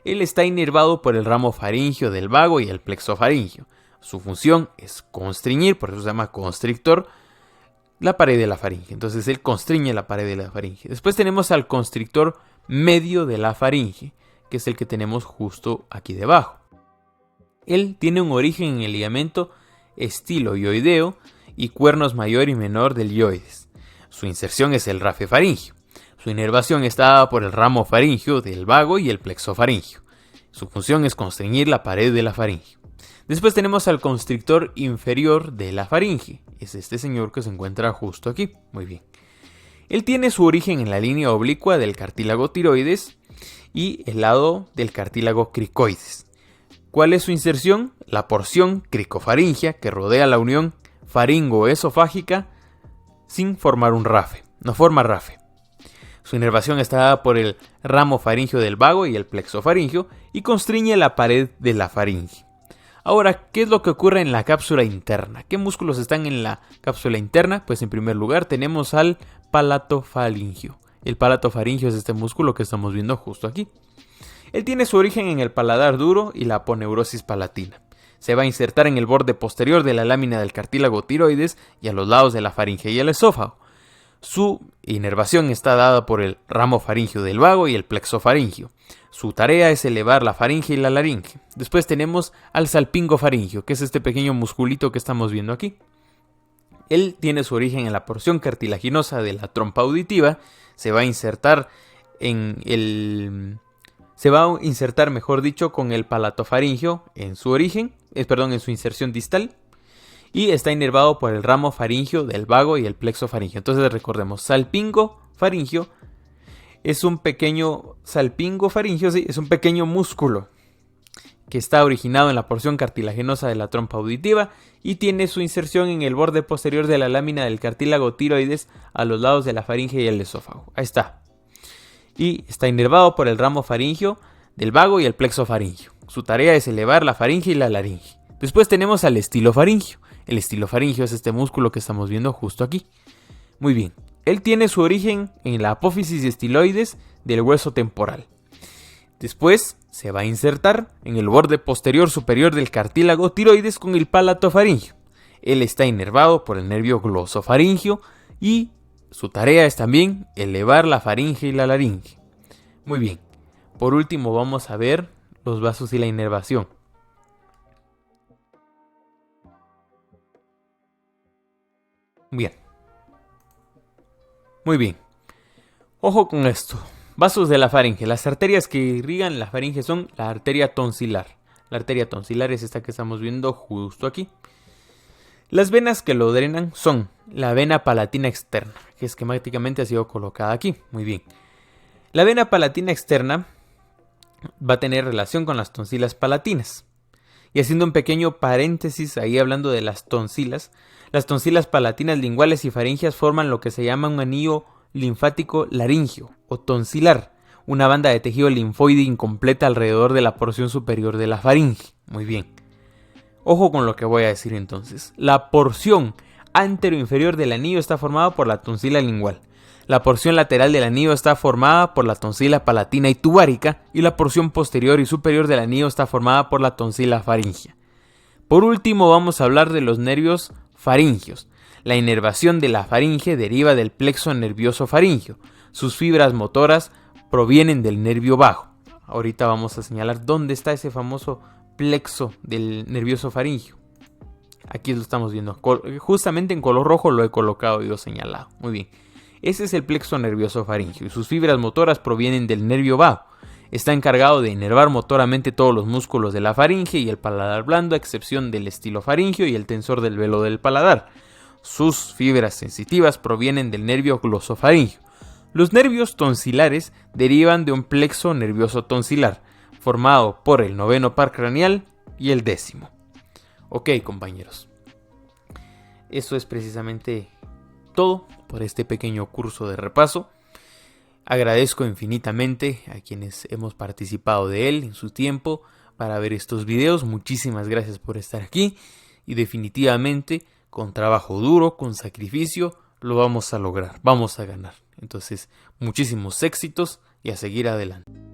Él está inervado por el ramo faríngeo del vago y el plexo faríngeo. Su función es constriñir, por eso se llama constrictor, la pared de la faringe. Entonces él constriñe la pared de la faringe. Después tenemos al constrictor medio de la faringe, que es el que tenemos justo aquí debajo. Él tiene un origen en el ligamento estiloioideo y cuernos mayor y menor del ioides. Su inserción es el rafe faríngeo. Su inervación está dada por el ramo faríngeo del vago y el plexo faríngeo. Su función es constreñir la pared de la faringe. Después tenemos al constrictor inferior de la faringe. Es este señor que se encuentra justo aquí. Muy bien. Él tiene su origen en la línea oblicua del cartílago tiroides y el lado del cartílago cricoides. ¿Cuál es su inserción? La porción cricofaringia que rodea la unión faringo-esofágica sin formar un rafe. No forma rafe. Su inervación está dada por el ramo faríngeo del vago y el plexo faríngeo y constriñe la pared de la faringe. Ahora, ¿qué es lo que ocurre en la cápsula interna? ¿Qué músculos están en la cápsula interna? Pues en primer lugar tenemos al palatofaringio. El palatofaringio es este músculo que estamos viendo justo aquí. Él tiene su origen en el paladar duro y la aponeurosis palatina. Se va a insertar en el borde posterior de la lámina del cartílago tiroides y a los lados de la faringe y el esófago. Su inervación está dada por el ramo faríngeo del vago y el plexo faríngeo. Su tarea es elevar la faringe y la laringe. Después tenemos al salpingo faríngeo, que es este pequeño musculito que estamos viendo aquí. Él tiene su origen en la porción cartilaginosa de la trompa auditiva. Se va a insertar mejor dicho, con el palatofaringio en su origen, en su inserción distal. Y está inervado por el ramo faríngeo del vago y el plexo faríngeo. Entonces recordemos, salpingo faríngeo es un pequeño es un pequeño músculo que está originado en la porción cartilaginosa de la trompa auditiva y tiene su inserción en el borde posterior de la lámina del cartílago tiroides a los lados de la faringe y el esófago. Ahí está. Y está inervado por el ramo faríngeo del vago y el plexo faríngeo. Su tarea es elevar la faringe y la laringe. Después tenemos al estilofaringio. El estilofaringio es este músculo que estamos viendo justo aquí. Muy bien. Él tiene su origen en la apófisis estiloides del hueso temporal. Después se va a insertar en el borde posterior superior del cartílago tiroides con el palatofaringio. Él está inervado por el nervio glosofaringio y su tarea es también elevar la faringe y la laringe. Muy bien. Por último vamos a ver los vasos y la inervación. Bien. Muy bien. Ojo con esto. Vasos de la faringe. Las arterias que irrigan la faringe son la arteria tonsilar. La arteria tonsilar es esta que estamos viendo justo aquí. Las venas que lo drenan son la vena palatina externa, que esquemáticamente ha sido colocada aquí. Muy bien. La vena palatina externa va a tener relación con las tonsilas palatinas. Y haciendo un pequeño paréntesis ahí hablando de las tonsilas palatinas, linguales y faringias forman lo que se llama un anillo linfático laringio o tonsilar, una banda de tejido linfoide incompleta alrededor de la porción superior de la faringe. Muy bien. Ojo con lo que voy a decir entonces. La porción anteroinferior del anillo está formada por la tonsila lingual. La porción lateral del anillo está formada por la tonsila palatina y tubárica y la porción posterior y superior del anillo está formada por la tonsila faringia. Por último vamos a hablar de los nervios faringios. La inervación de la faringe deriva del plexo nervioso faringio. Sus fibras motoras provienen del nervio vago. Ahorita vamos a señalar dónde está ese famoso plexo del nervioso faringio. Aquí lo estamos viendo. Justamente en color rojo lo he colocado y lo he señalado. Muy bien. Ese es el plexo nervioso faringio y sus fibras motoras provienen del nervio vago. Está encargado de inervar motoramente todos los músculos de la faringe y el paladar blando, a excepción del estilofaringio y el tensor del velo del paladar. Sus fibras sensitivas provienen del nervio glosofaringio. Los nervios tonsilares derivan de un plexo nervioso tonsilar, formado por el noveno par craneal y el 10º. Ok, compañeros. Eso es precisamente todo por este pequeño curso de repaso. Agradezco infinitamente a quienes hemos participado de él en su tiempo para ver estos videos. Muchísimas gracias por estar aquí y definitivamente con trabajo duro, con sacrificio, lo vamos a lograr, vamos a ganar. Entonces, muchísimos éxitos y a seguir adelante.